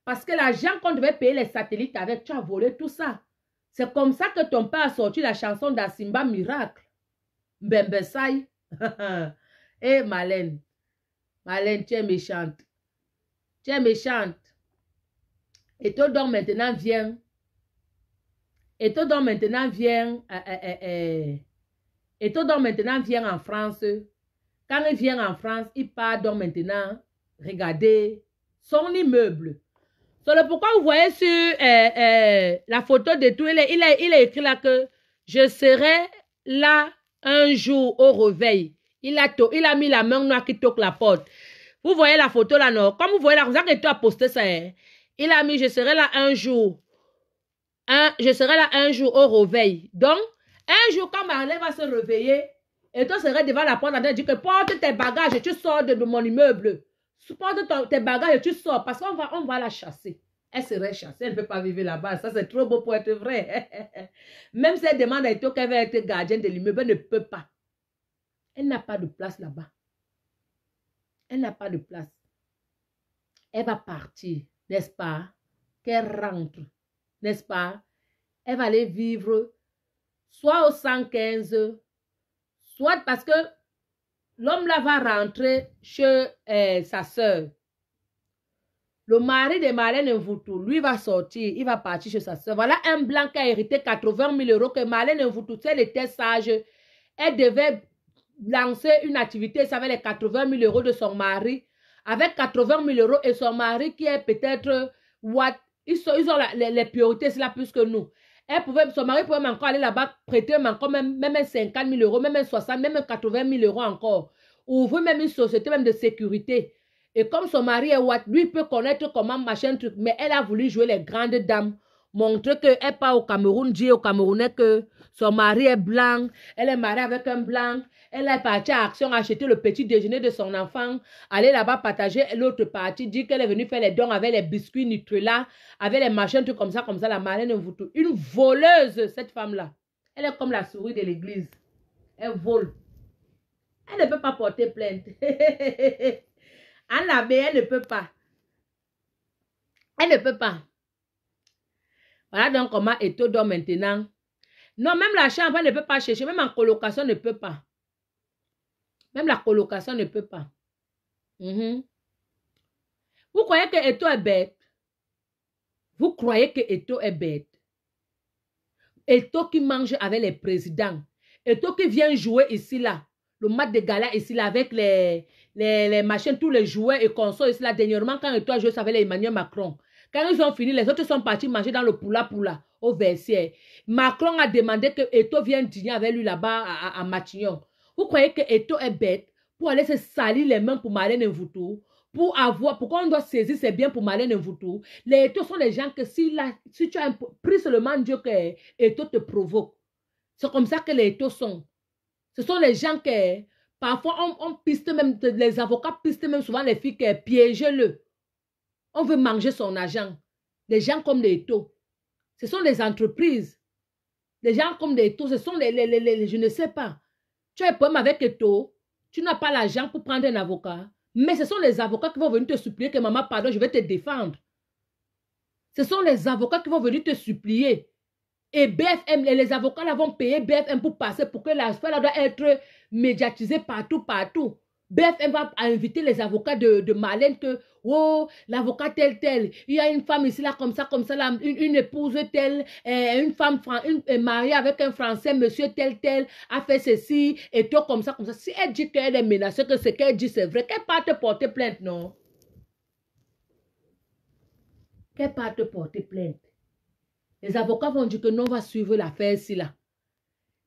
Parce que l'argent qu'on devait payer les satellites avec, tu as volé tout ça. C'est comme ça que ton père a sorti la chanson d'Asimba Miracle. Mbembesai. Eh, Marlène. Marlène, tu es méchante. Tu es méchante. Et toi donc maintenant viens. Et toi donc maintenant viens. Et toi donc maintenant viens en France. Quand il vient en France, il part donc maintenant regarder son immeuble. C'est pourquoi vous voyez sur la photo de tout, il a écrit là que je serai là un jour au réveil. Il a mis la main noire qui toque la porte. Vous voyez la photo là, non? Comme vous voyez là, vous avez posté ça. Hein? Il a mis je serai là un jour. Je serai là un jour au réveil. Donc, un jour, quand Marlène va se réveiller, et toi serais devant la porte en train de dire que porte tes bagages et tu sors de mon immeuble. Porte tes bagages et tu sors parce qu'on va la chasser. Elle serait chassée, elle ne peut pas vivre là-bas. Ça, c'est trop beau pour être vrai. Même si elle demande à Eto qu'elle va être gardienne de l'immeuble, elle ne peut pas. Elle n'a pas de place là-bas. Elle n'a pas de place. Elle va partir, n'est-ce pas? Qu'elle rentre, n'est-ce pas? Elle va aller vivre soit au 115, soit parce que l'homme là va rentrer chez sa soeur. Le mari de Marlène Mvutu, lui va sortir, il va partir chez sa soeur. Voilà un blanc qui a hérité 80 000 € que Marlène Mvutu, si elle était sage, elle devait lancer une activité, ça avait les 80 000 € de son mari avec 80 000 € et son mari qui est peut-être what? Ils ont les priorités, c'est là plus que nous. Son mari pouvait même encore aller là-bas, prêter encore même 50 000 €, même 60, même 80 000 € encore. Ouvrir même une société même de sécurité. Et comme son mari est what? Lui peut connaître comment machin truc, mais elle a voulu jouer les grandes dames. Montrer qu'elle part au Cameroun, dit aux Camerounais que son mari est blanc, elle est mariée avec un blanc, elle est partie à Action acheter le petit déjeuner de son enfant, aller là-bas partager l'autre partie, dire qu'elle est venue faire les dons avec les biscuits Nutella, avec les machins, tout comme ça, la Marlène Mvutu. Une voleuse, cette femme-là. Elle est comme la souris de l'église. Elle vole. Elle ne peut pas porter plainte. En la baie, elle ne peut pas. Elle ne peut pas. Voilà donc comment Eto'o dort maintenant. Non, même la chambre, elle ne peut pas chercher. Même en colocation, ne peut pas. Même la colocation ne peut pas. Vous croyez que Eto'o est bête? Vous croyez que Eto'o est bête? Eto'o qui mange avec les présidents. Eto'o qui vient jouer ici, là. Le match de gala ici, là, avec les machines, tous les jouets et consoles ici, là. Dernièrement, quand Eto'o a joué avec Emmanuel Macron. Quand ils ont fini, les autres sont partis manger dans le poula au Versailles. Macron a demandé que Eto'o vienne dîner avec lui là-bas à Matignon. Vous croyez que Eto'o est bête pour aller se salir les mains pour Marlène Mvutu? Pourquoi on doit saisir ses biens pour Marlène Mvutu? Les Eto'o sont les gens que si tu as pris seulement Dieu que Eto'o te provoque. C'est comme ça que les Eto'o sont. Ce sont les gens que parfois on piste même, les avocats pistent même souvent les filles que piégez-le. On veut manger son argent. Les gens comme les Eto'o. Ce sont les entreprises. Les gens comme les Eto'o, ce sont je ne sais pas. Tu as un problème avec Eto'o, tu n'as pas l'argent pour prendre un avocat. Mais ce sont les avocats qui vont venir te supplier que maman, pardon, je vais te défendre. Ce sont les avocats qui vont venir te supplier. Et BFM, les avocats là vont payer BFM pour passer, pour que l'affaire là doit être médiatisée partout. BFM va inviter les avocats de Marlène que, oh, l'avocat tel, il y a une femme ici là, comme ça, là, une épouse telle, une femme mariée avec un Français, monsieur tel, a fait ceci, et tout comme ça. Si elle dit qu'elle est menacée, que ce qu'elle dit c'est vrai, qu'elle part te porter plainte, non? Qu'elle part te porter plainte. Les avocats vont dire que non, on va suivre l'affaire ici là.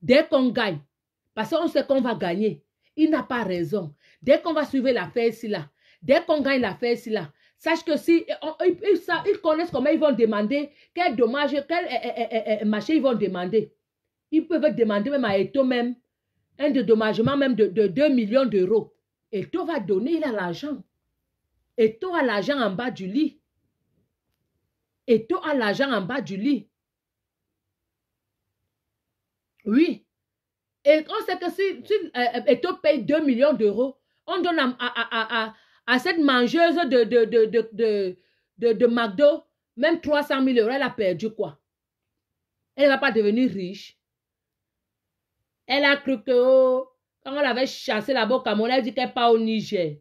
Dès qu'on gagne, parce qu'on sait qu'on va gagner, il n'a pas raison. Dès qu'on va suivre l'affaire ici là, dès qu'on gagne l'affaire ici là, sache que si ils connaissent comment ils vont demander, quel dommage, quel machin ils vont demander. Ils peuvent demander même à Eto'o même un dédommagement même de 2 millions d'euros. Eto'o va donner, il a l'argent. Eto'o a l'argent en bas du lit. Eto'o a l'argent en bas du lit. Oui. Et on sait que si Eto'o paye 2 millions d'euros, on donne à cette mangeuse de McDo, même 300 000 €, elle a perdu quoi? Elle ne va pas devenir riche. Elle a cru que, oh, quand on l'avait chassée là-bas au Cameroun, elle dit qu'elle part au Niger.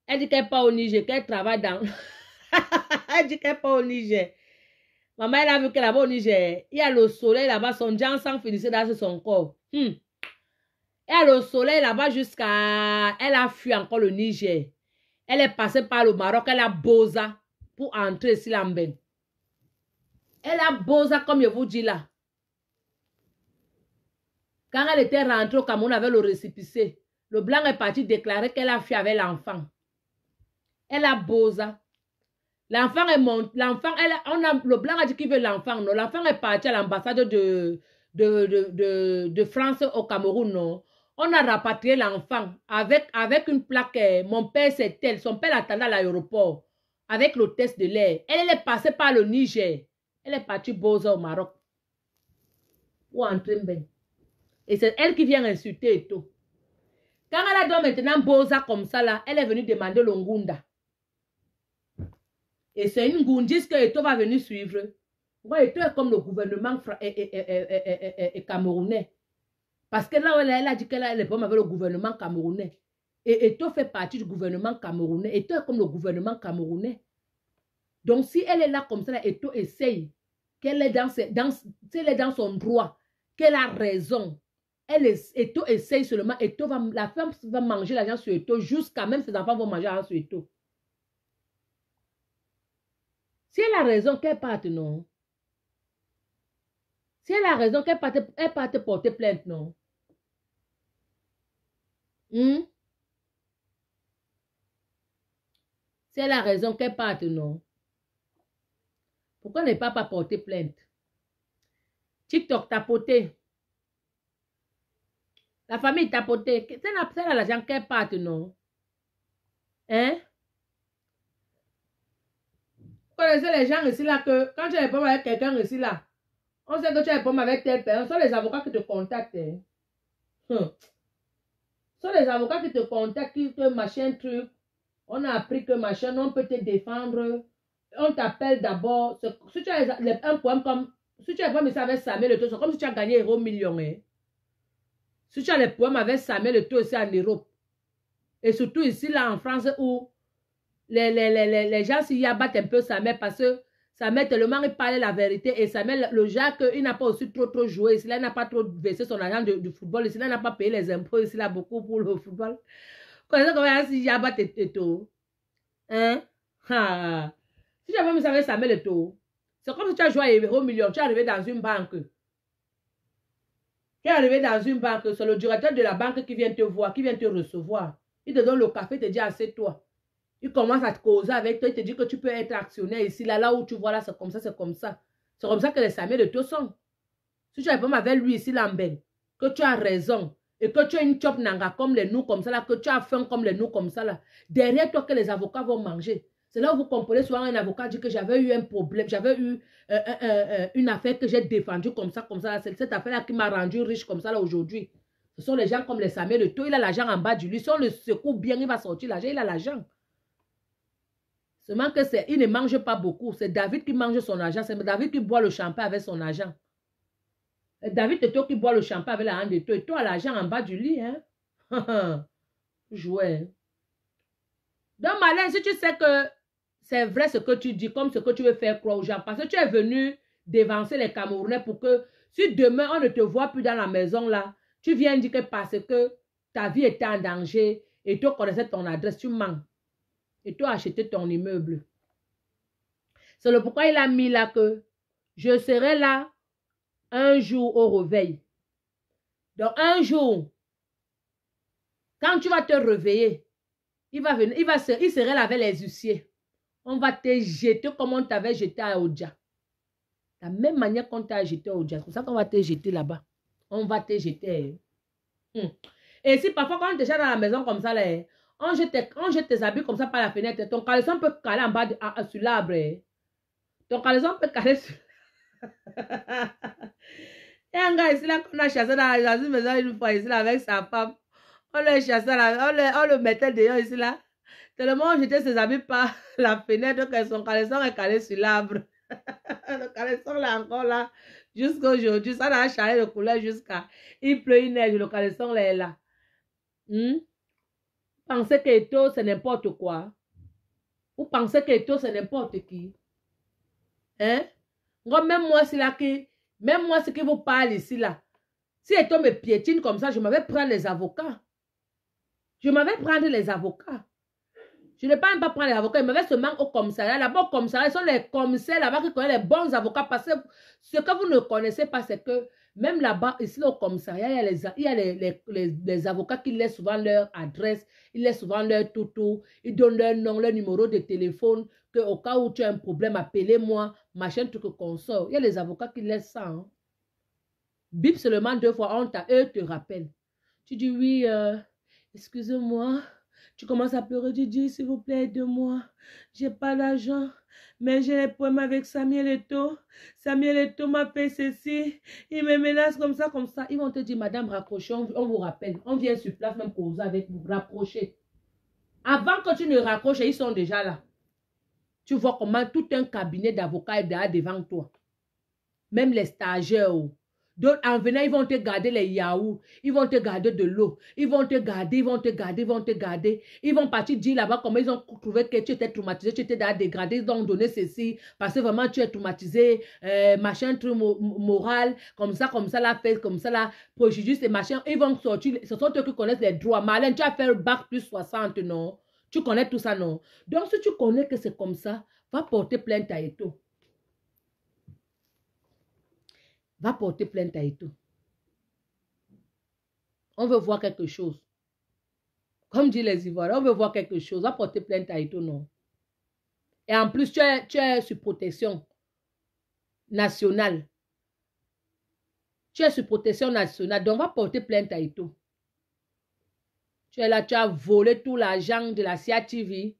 Elle dit qu'elle part au Niger, qu'elle travaille dans... Elle dit qu'elle part au Niger. Maman, elle a vu que là-bas au Niger, il y a le soleil là-bas, son sang finissait dans son corps. Et le soleil là-bas jusqu'à... Elle a fui encore le Niger. Elle est passée par le Maroc, elle a bosa pour entrer ici là. Elle a bosa comme je vous dis là. Quand elle était rentrée au Cameroun avec le récépissé, le blanc est parti déclarer qu'elle a fui avec l'enfant. Elle a bosa. L'enfant est monté. L'enfant, le blanc a dit qu'il veut l'enfant. Non, l'enfant est parti à l'ambassade de France au Cameroun. Non. On a rapatrié l'enfant avec une plaque. Mon père, c'est tel. Son père l'attendait à l'aéroport avec le test de l'air. Elle est passée par le Niger. Elle est partie bosa au Maroc. Pour entrer bien. Et c'est elle qui vient insulter Eto'o. Quand elle a donc maintenant bosa comme ça, là, elle est venue demander le Ngunda. Et c'est une goundise que Eto'o va venir suivre. Moi, Eto'o est comme le gouvernement camerounais. Parce que là, elle a dit qu'elle a les problèmes avec le gouvernement camerounais. Et Eto'o fait partie du gouvernement camerounais. Eto'o est comme le gouvernement camerounais. Donc, si elle est là comme ça, Eto'o essaye, qu'elle est dans son droit, qu'elle a raison. Eto'o essaye seulement. La femme va manger l'argent sur Eto'o jusqu'à même ses enfants vont manger l'argent sur Eto'o. Si elle a raison, qu'elle parte, non? Si elle a raison, qu'elle parte porter plainte, non? Hmm? Si elle a raison, qu'elle parte, non? Pourquoi ne pas porter plainte? TikTok tapoté. La famille tapoté. C'est l'argent qu'elle parte, non? Hein? Vous connaissez les gens ici là que quand tu as un problème avec quelqu'un ici là, on sait que tu as un problème avec telle personne. Ce sont les avocats qui te contactent. Hein? Ce sont les avocats qui te contactent, qui te machin truc. On a appris que machin, on peut te défendre. On t'appelle d'abord. Si tu as un problème comme. Si tu as un problème ici avec Samuel Le Taux, c'est comme si tu as gagné Euro Million. Hein? Si tu as les problèmes avec Samuel Le Taux ici en Europe. Et surtout ici là en France où les gens s'y abattent un peu sa mère parce que sa mère tellement il parlait la vérité et sa mère, le Jacques, il n'a pas aussi trop joué ici là, il n'a pas trop versé son argent du football ici là, il n'a pas payé les impôts ici là beaucoup pour le football. Vous connaissez comment s'y abattent et tout? Hein? Ah. Si j'avais mis ça avec sa mère le taux, c'est comme si tu as joué à Euro Million, tu es arrivé dans une banque. Tu es arrivé dans une banque, c'est le directeur de la banque qui vient te voir, qui vient te recevoir. Il te donne le café, il te dit assieds-toi. Il commence à te causer avec toi, il te dit que tu peux être actionnaire ici, là où tu vois, là, c'est comme ça, c'est comme ça. C'est comme ça que les Samuel de toi sont. Si tu as un problème avec lui ici, Lambert, que tu as raison, et que tu as une chop nanga comme les nous comme ça, là, que tu as faim comme les nous comme ça, là, derrière toi que les avocats vont manger. C'est là où vous comprenez souvent un avocat dit que j'avais eu un problème, j'avais eu une affaire que j'ai défendue comme ça, c'est cette affaire-là qui m'a rendu riche comme ça, là, aujourd'hui. Ce sont les gens comme les Samuel de toi, il a l'argent en bas du lit. Si on le secoue bien, il va sortir l'argent, il a l'argent. Seulement que il ne mange pas beaucoup. C'est David qui mange son argent. C'est David qui boit le champagne avec son argent. David, c'est toi qui bois le champagne avec la hand de toi. Et toi, l'argent en bas du lit. Hein? Jouet. Donc, Malin, si tu sais que c'est vrai ce que tu dis, comme ce que tu veux faire croire aux gens, parce que tu es venu dévancer les Camerounais pour que si demain on ne te voit plus dans la maison là, tu viens dire que parce que ta vie était en danger et toi connaissais ton adresse, tu mens. Et tu as acheté ton immeuble. C'est le pourquoi il a mis là que je serai là un jour au réveil. Donc un jour, quand tu vas te réveiller, il va venir, il serait là avec les huissiers. On va te jeter comme on t'avait jeté à Oudja. La même manière qu'on t'a jeté à Oudja. C'est pour ça qu'on va te jeter là-bas. On va te jeter. Et si parfois quand on te jette dans la maison comme ça, là, on jette tes habits comme ça par la fenêtre. Ton caleçon peut caler en bas sur l'arbre. Ton caleçon peut caler sur... Il y a un gars ici là qu'on a chassé dans une maison une fois ici là avec sa femme. On le chassait là, on le mettait dehors ici là. Tellement on jetait ses habits par la fenêtre que son caleçon est calé sur l'arbre. Le caleçon là encore là. Jusqu'à aujourd'hui, ça n'a changé de couleur jusqu'à... Il pleut, il neige, le caleçon là est là. Pensez que Eto c'est n'importe quoi. Vous pensez que Eto c'est n'importe qui. Hein? Même moi, c'est là que... Même moi, ce qui vous parle ici, là. Si Eto me piétine comme ça, je m'avais prendre les avocats. Je m'avais prendre les avocats. Je ne vais pas prendre les avocats. Il m'avait seulement au commissariat. Là-bas, au commissariat, ce sont les commissaires là-bas qui connaissent les bons avocats. Parce que ce que vous ne connaissez pas, c'est que même là-bas, ici au commissariat, il y a les avocats qui laissent souvent leur adresse, ils laissent souvent leur toutou, ils donnent leur nom, leur numéro de téléphone, qu'au cas où tu as un problème, appelez-moi, machin, tout que qu'on sort. Il y a les avocats qui laissent ça. Hein. Bip seulement 2 fois, eux te rappellent. Tu dis oui, excusez-moi. Tu commences à pleurer, tu dis s'il vous plaît, aide-moi. J'ai pas d'argent. Mais j'ai des problèmes avec Samuel Eto. Samuel Eto m'a fait ceci. Il me menace comme ça, comme ça. Ils vont te dire, madame, raccrochez, on vous rappelle. On vient sur place même causer avec vous, rapprocher. Avant que tu ne raccroches, ils sont déjà là. Tu vois comment tout un cabinet d'avocats est derrière devant toi. Même les stagiaires. Donc, en venant, ils vont te garder les yaourts, ils vont te garder de l'eau, ils vont te garder, ils vont te garder, ils vont te garder. Ils vont partir dire là-bas comment ils ont trouvé que tu étais traumatisé, tu étais dégradé, ils ont donné ceci, parce que vraiment tu es traumatisé, machin, truc moral, comme ça, la fait, comme ça, là, préjudice et machin. Ils vont sortir, ce sont eux qui connaissent les droits. Marlène, tu as fait le bac plus 60, non? Tu connais tout ça, non? Donc, si tu connais que c'est comme ça, Va porter plainte à Eto'o. Va porter plainte à Eto'o. On veut voir quelque chose. Comme disent les Ivoiriens, on veut voir quelque chose. Va porter plainte à Eto'o, non. Et en plus, tu es sur protection nationale. Tu es sur protection nationale. Donc, va porter plainte à Eto'o. Tu es là, tu as volé tout l'argent de la CIA TV.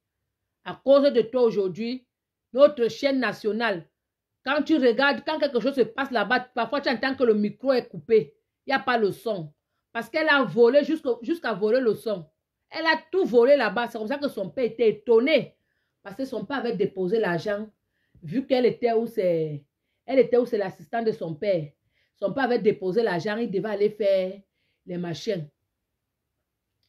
À cause de toi aujourd'hui, notre chaîne nationale, quand tu regardes, quand quelque chose se passe là-bas, parfois tu entends que le micro est coupé. Il n'y a pas le son. Parce qu'elle a volé jusqu'à voler le son. Elle a tout volé là-bas. C'est comme ça que son père était étonné. Parce que son père avait déposé l'argent. Vu qu'elle était où c'est l'assistante de son père. Son père avait déposé l'argent. Il devait aller faire les machins.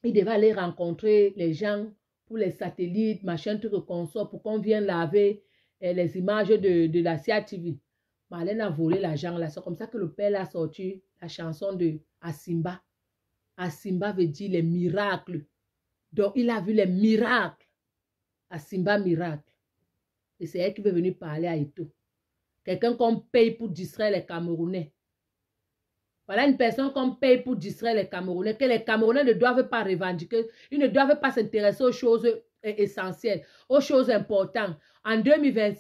Il devait aller rencontrer les gens pour les satellites, machin, truc consort, pour qu'on vienne laver les images de la CIA TV. Marlène a volé l'argent là. C'est comme ça que le père a sorti la chanson de Asimba. Asimba veut dire les miracles. Donc, il a vu les miracles. Asimba miracle. Et c'est elle qui veut venir parler à Eto'o. Quelqu'un qu'on paye pour distraire les Camerounais. Voilà une personne qu'on paye pour distraire les Camerounais, que les Camerounais ne doivent pas revendiquer, ils ne doivent pas s'intéresser aux choses essentielles, aux choses importantes. En 2020,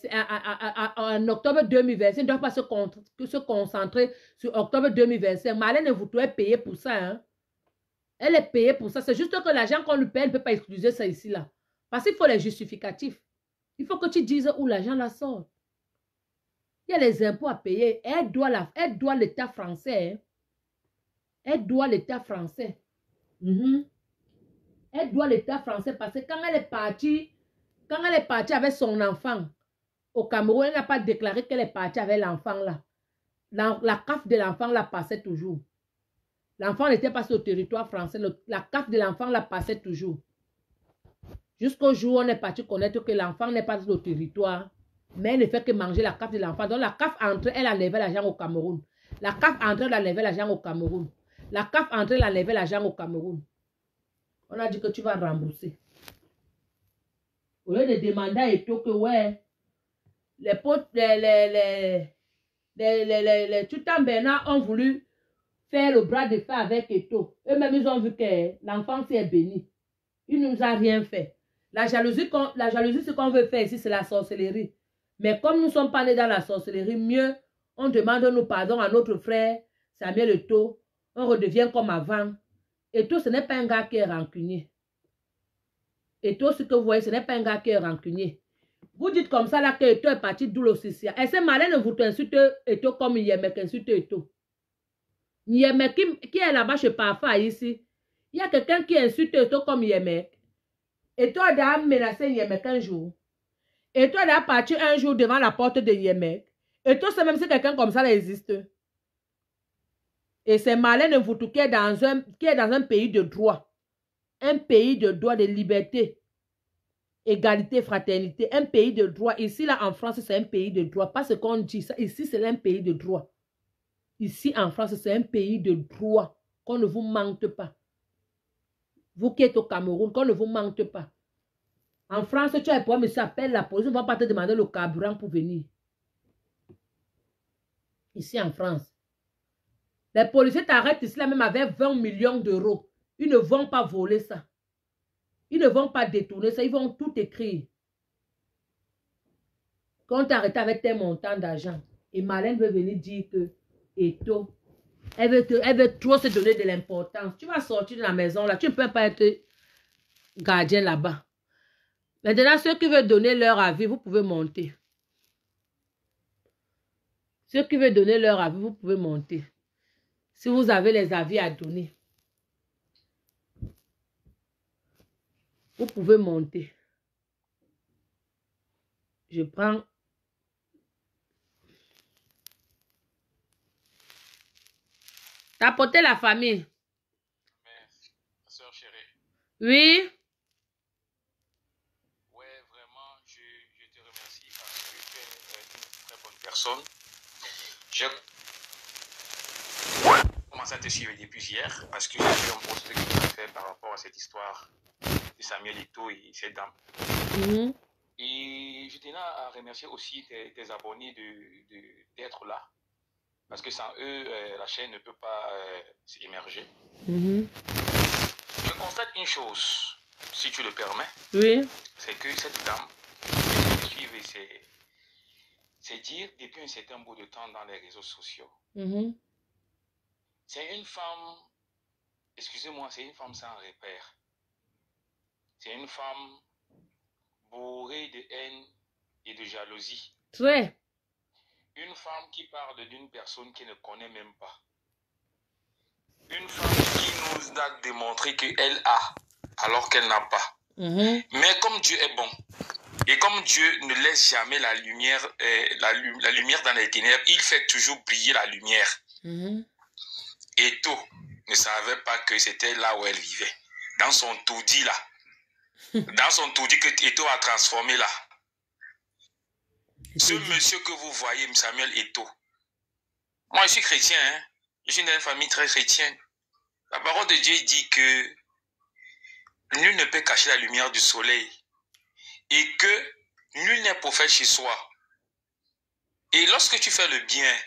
en octobre 2025, ils ne doivent pas se concentrer sur octobre 2025. Marlène Mvuto est payée pour ça. Hein? Elle est payée pour ça. C'est juste que l'argent qu'on lui paye, elle ne peut pas utiliser ça ici, là. Parce qu'il faut les justificatifs. Il faut que tu dises où l'argent la sort. Il y a les impôts à payer. Elle doit l'État français. Hein? Elle doit l'État français. Elle doit l'État français parce que quand elle est partie avec son enfant au Cameroun, elle n'a pas déclaré qu'elle est partie avec l'enfant là. La CAF de l'enfant la passait toujours. L'enfant n'était pas sur le territoire français. La CAF de l'enfant la passait toujours. Jusqu'au jour où on est parti connaître que l'enfant n'est pas sur le territoire, mais elle ne fait que manger la CAF de l'enfant. Donc la CAF entre, elle a levé l'argent au Cameroun. La CAF entre, elle a levé l'argent au Cameroun. La CAF entre, elle a levé l'argent au Cameroun. On a dit que tu vas rembourser. Au lieu de demander à Eto'o que ouais, les potes, les Tutan Bernard ont voulu faire le bras de fer avec Eto'o. Eux-mêmes, ils ont vu que l'enfant s'est béni. Il ne nous a rien fait. La jalousie, ce qu'on veut faire ici, c'est la sorcellerie. Mais comme nous ne sommes pas nés dans la sorcellerie, mieux, on demande nous pardon à notre frère Samuel Eto'o. On redevient comme avant. Eto'o, ce n'est pas un gars qui est rancunier. Eto'o, ce que vous voyez, ce n'est pas un gars qui est rancunier. Vous dites comme ça là que Eto'o est parti d'où l'Ossisia. Et c'est malin de vous insulter Eto'o comme Yemek insulte Eto'o. Yemek qui est là-bas chez Parfa ici. Il y a quelqu'un qui insulte Eto'o comme Yemek. Eto'o a menacé Yemek un jour. Eto'o a parti un jour devant la porte de Yemek. Eto'o sait même si quelqu'un comme ça existe. Et c'est Marlène Mvuto qui est dans un pays de droit. Un pays de droit, de liberté, égalité, fraternité. Un pays de droit. Ici, là, en France, c'est un pays de droit. Pas ce qu'on dit. Ça. Ici, c'est un pays de droit. Ici, en France, c'est un pays de droit. Qu'on ne vous manque pas. Vous qui êtes au Cameroun, qu'on ne vous manque pas. En France, tu as un problème, mais ça appelle la police. On ne va pas te demander le carburant pour venir. Ici, en France. Les policiers t'arrêtent ici, là, même avec 20 millions d'euros. Ils ne vont pas voler ça. Ils ne vont pas détourner ça. Ils vont tout écrire. Quand t'arrêtes avec tes montants d'argent. Et Marlène veut venir dire que Eto'o, elle veut trop se donner de l'importance. Tu vas sortir de la maison là. Tu ne peux pas être gardien là-bas. Maintenant, ceux qui veulent donner leur avis, vous pouvez monter. Ceux qui veulent donner leur avis, vous pouvez monter. Si vous avez les avis à donner. Vous pouvez monter. Je prends. T'as apporté la famille. Mais, soeur chérie. Oui. Ouais, vraiment, je te remercie parce que tu es une très bonne personne. J'ai commencé à te suivre depuis hier parce que j'ai vu un post que tu as fait par rapport à cette histoire de Samuel Eto'o et cette dame. Et je tenais à remercier aussi tes abonnés d'être là. Parce que sans eux, la chaîne ne peut pas s'émerger. Je constate une chose, si tu le permets. Oui. C'est que cette dame, c'est dire depuis un certain bout de temps dans les réseaux sociaux. C'est une femme, excusez-moi, c'est une femme sans repère. C'est une femme bourrée de haine et de jalousie. Très. Une femme qui parle d'une personne qu'elle ne connaît même pas. Une femme qui nous a démontré qu'elle a, alors qu'elle n'a pas. Mais comme Dieu est bon, et comme Dieu ne laisse jamais la lumière, la lumière dans les ténèbres, il fait toujours briller la lumière. Eto ne savait pas que c'était là où elle vivait. Dans son taudis là. Dans son taudis que Eto a transformé là. Ce monsieur que vous voyez, Samuel Eto. Moi, je suis chrétien. Hein? Je suis dans une famille très chrétienne. La parole de Dieu dit que nul ne peut cacher la lumière du soleil. Et que nul n'est prophète chez soi. Et lorsque tu fais le bien,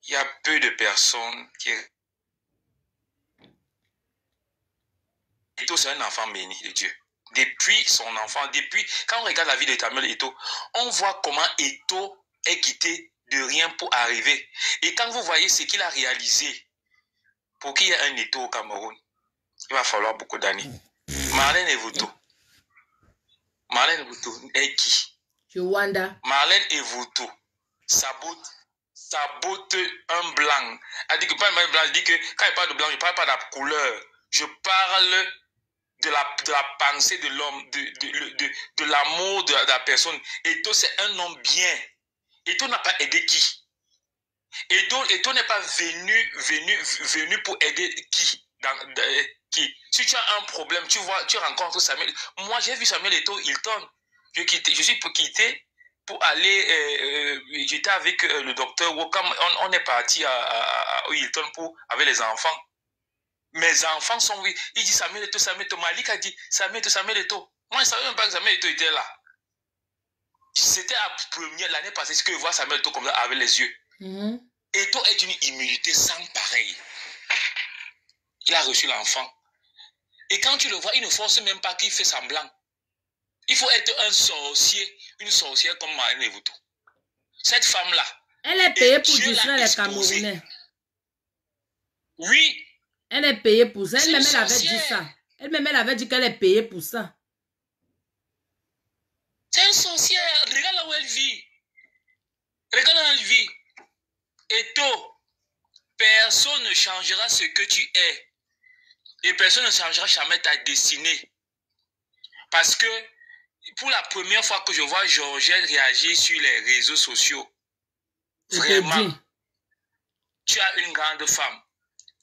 il y a peu de personnes qui... Eto, c'est un enfant béni de Dieu. Depuis son enfant, quand on regarde la vie de Samuel Eto, on voit comment Eto est quitté de rien pour arriver. Et quand vous voyez ce qu'il a réalisé, pour qu'il y ait un Eto au Cameroun, il va falloir beaucoup d'années. Marlène Evouto. Marlène Evouto est qui? Rwanda. Marlène Evouto sabote un blanc. Elle dit que pas un blanc, elle dit que quand il parle de blanc, je ne parle pas de la couleur. Je parle de la pensée de l'homme, de l'amour de la personne. Eto, c'est un homme bien. Eto n'a pas aidé qui? Eto n'est pas venu pour aider qui? Qui? Si tu as un problème, tu rencontres Samuel. Moi, j'ai vu Samuel Eto Hilton. Je suis quitté pour aller. J'étais avec le docteur Wokam. On est parti à Hilton avec les enfants. Mes enfants sont oui. Il dit Samuel Eto. Malik a dit Samuel Eto. Moi, je ne savais même pas que Samuel Eto était là. C'était la première l'année passée que je vois Samuel Eto comme ça avec les yeux. Eto est d'une humilité sans pareil. Il a reçu l'enfant. Et quand tu le vois, il ne force même pas qu'il fait semblant. Il faut être un sorcier, une sorcière comme Marlène Evouto. Cette femme-là. Elle est payée pour distraire les Camerounais. Oui. Elle est payée pour ça. Elle-même, elle avait dit ça. Elle-même, elle avait dit qu'elle est payée pour ça. C'est une sorcière. Regarde là où elle vit. Regarde là où elle vit. Eto, personne ne changera ce que tu es. Et personne ne changera jamais ta destinée. Parce que pour la première fois que je vois Georgette réagir sur les réseaux sociaux, vraiment, tu as une grande femme.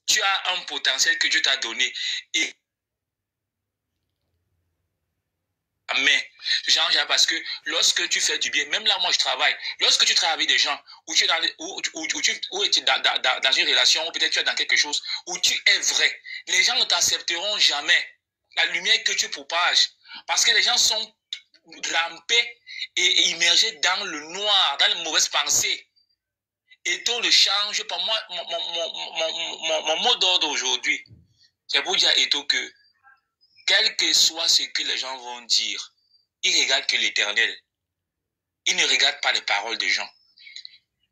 Tu as un potentiel que Dieu t'a donné. Et mais je change parce que lorsque tu fais du bien, même là, moi je travaille, lorsque tu travailles avec des gens, où tu es dans une relation, ou peut-être tu es dans quelque chose, où tu es vrai, les gens ne t'accepteront jamais la lumière que tu propages. Parce que les gens sont rampés et immergés dans le noir, dans les mauvaises pensées. Et tout le change. Pour moi, mon mot d'ordre aujourd'hui, c'est pour dire à Eto que, quel que soit ce que les gens vont dire, il regarde que l'Éternel. Il ne regarde pas les paroles des gens.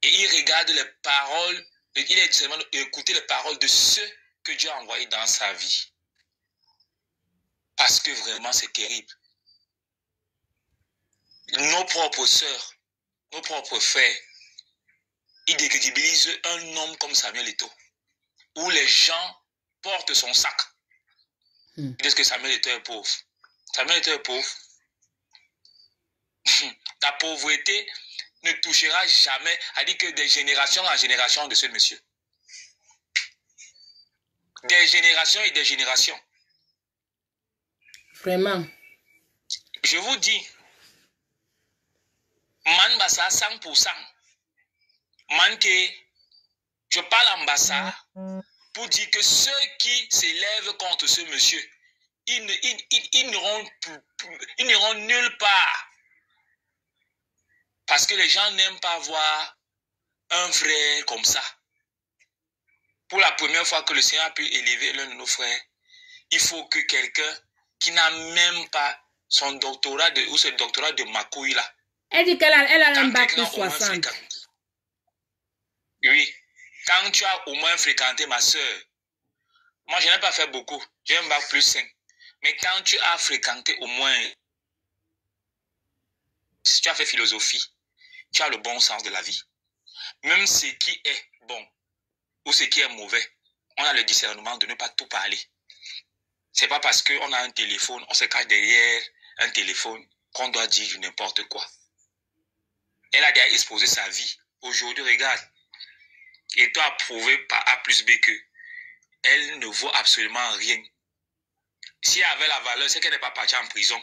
Et il regarde les paroles, il est seulement écouter les paroles de ceux que Dieu a envoyés dans sa vie. Parce que vraiment, c'est terrible. Nos propres sœurs, nos propres frères, ils décrédibilisent un homme comme Samuel Eto, où les gens portent son sac. Ils disent que Samuel Eto est pauvre. Samuel Eto est pauvre. La pauvreté ne touchera jamais, à dire que des générations en génération de ce monsieur. Des générations et des générations. Vraiment. Je vous dis, man basa 100%. Man que je parle en bassa pour dire que ceux qui s'élèvent contre ce monsieur, ils n'iront nulle part. Parce que les gens n'aiment pas voir un frère comme ça. Pour la première fois que le Seigneur a pu élever l'un de nos frères, il faut que quelqu'un qui n'a même pas son doctorat ou ce doctorat de Makouï là. Elle dit qu'elle a un bac plus 60. Oui. Quand tu as au moins fréquenté ma soeur, moi je n'ai pas fait beaucoup, j'ai un bac plus 5. Mais quand tu as fréquenté au moins, si tu as fait philosophie, tu as le bon sens de la vie. Même ce qui est bon ou ce qui est mauvais, on a le discernement de ne pas tout parler. C'est pas parce qu'on a un téléphone, on se cache derrière un téléphone qu'on doit dire du n'importe quoi. Elle a déjà exposé sa vie. Aujourd'hui, regarde. Et toi, prouvé par A plus B que elle ne vaut absolument rien. Si elle avait la valeur, c'est qu'elle n'est pas partie en prison.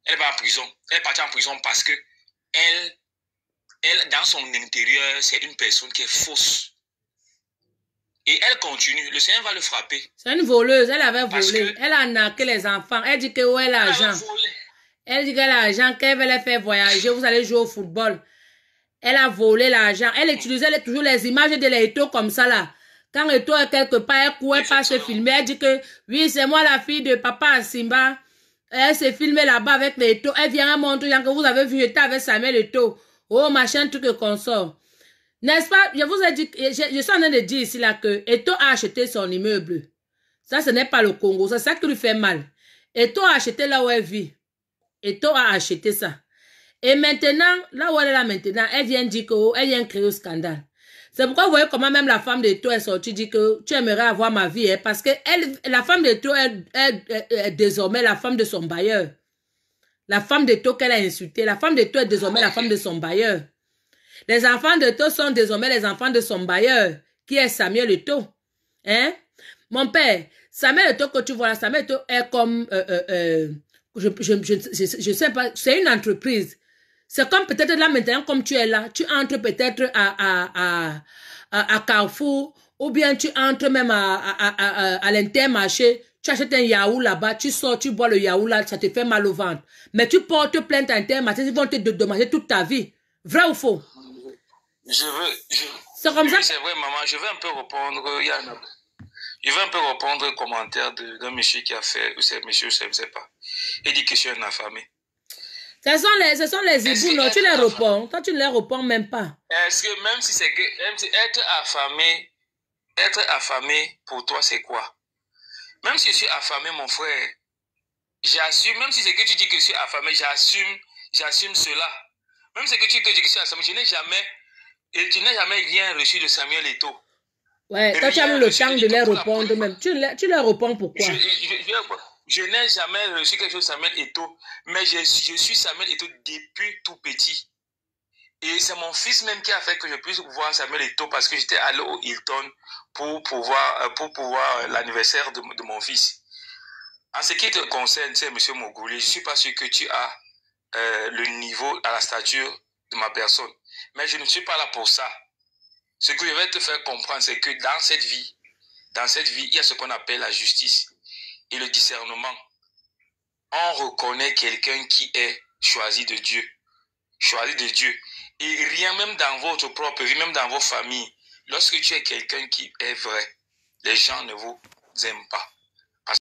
Elle n'est pas en prison. Elle est partie en prison parce que elle, dans son intérieur, c'est une personne qui est fausse. Et elle continue. Le Seigneur va le frapper. C'est une voleuse. Elle avait volé. Elle a narqué les enfants. Elle dit que où est l'argent? Elle dit que l'argent qu'elle veut les faire voyager. Vous allez jouer au football. Elle a volé l'argent. Elle utilisait toujours les images de l'Eto comme ça là. Quand Eto est quelque part, elle courait pas se filmer. Elle dit que oui, c'est moi la fille de papa Simba. Elle s'est filmée là-bas avec l'Eto. Elle vient à montrer que vous avez vu, j'étais avec Samuel Eto. Oh, machin, tout que consort. N'est-ce pas? Je vous ai dit, je suis en train de dire ici là que Eto a acheté son immeuble. Ça, ce n'est pas le Congo. C'est ça qui lui fait mal. Eto a acheté là où elle vit. Eto a acheté ça. Et maintenant, là où elle est là maintenant, elle vient dire qu'elle vient créer un scandale. C'est pourquoi vous voyez comment même la femme de Eto est sortie, dit que tu aimerais avoir ma vie, hein, parce que la femme de Eto est désormais la femme de son bailleur. La femme de Eto qu'elle a insultée, la femme de Eto est désormais la femme de son bailleur. Les enfants de Eto sont désormais les enfants de son bailleur, qui est Samuel Eto. Hein? Mon père, Samuel Eto que tu vois là, Samuel Eto est comme, je sais pas, c'est une entreprise. C'est comme peut-être là maintenant, comme tu es là, tu entres peut-être à Carrefour, ou bien tu entres même à l'Intermarché, tu achètes un yaourt là-bas, tu sors, tu bois le yaourt là, ça te fait mal au ventre. Mais tu portes plainte à Intermarché, ils vont te dédommager toute ta vie. Vrai ou faux? C'est comme ça? C'est vrai, maman, je veux un peu répondre, je veux un peu répondre au commentaire d'un monsieur qui a fait, ou c'est monsieur, je ne sais pas. Il dit que je suis un affamé. Ce sont les hiboux, non, tu les réponds. Toi, tu ne les réponds même pas. Est-ce que même si être affamé pour toi, c'est quoi? Même si je suis affamé, mon frère, j'assume, même si c'est que tu dis que je suis affamé, j'assume cela. Même si c'est que tu dis que je suis affamé, tu n'as jamais rien reçu de Samuel Eto. Ouais, toi, tu as eu le temps de les répondre même. Tu leur réponds pourquoi? Je n'ai jamais reçu quelque chose de Samuel Eto, mais je suis Samuel Eto depuis tout petit. Et c'est mon fils même qui a fait que je puisse voir Samuel Eto parce que j'étais allé au Hilton pour voir l'anniversaire de mon fils. En ce qui te concerne, c'est M. Mogouli, je ne suis pas sûr que tu as le niveau à la stature de ma personne. Mais je ne suis pas là pour ça. Ce que je vais te faire comprendre, c'est que dans cette vie, il y a ce qu'on appelle la justice et le discernement. On reconnaît quelqu'un qui est choisi de Dieu. Choisi de Dieu. Et rien, même dans votre propre vie, même dans vos familles, lorsque tu es quelqu'un qui est vrai, les gens ne vous aiment pas.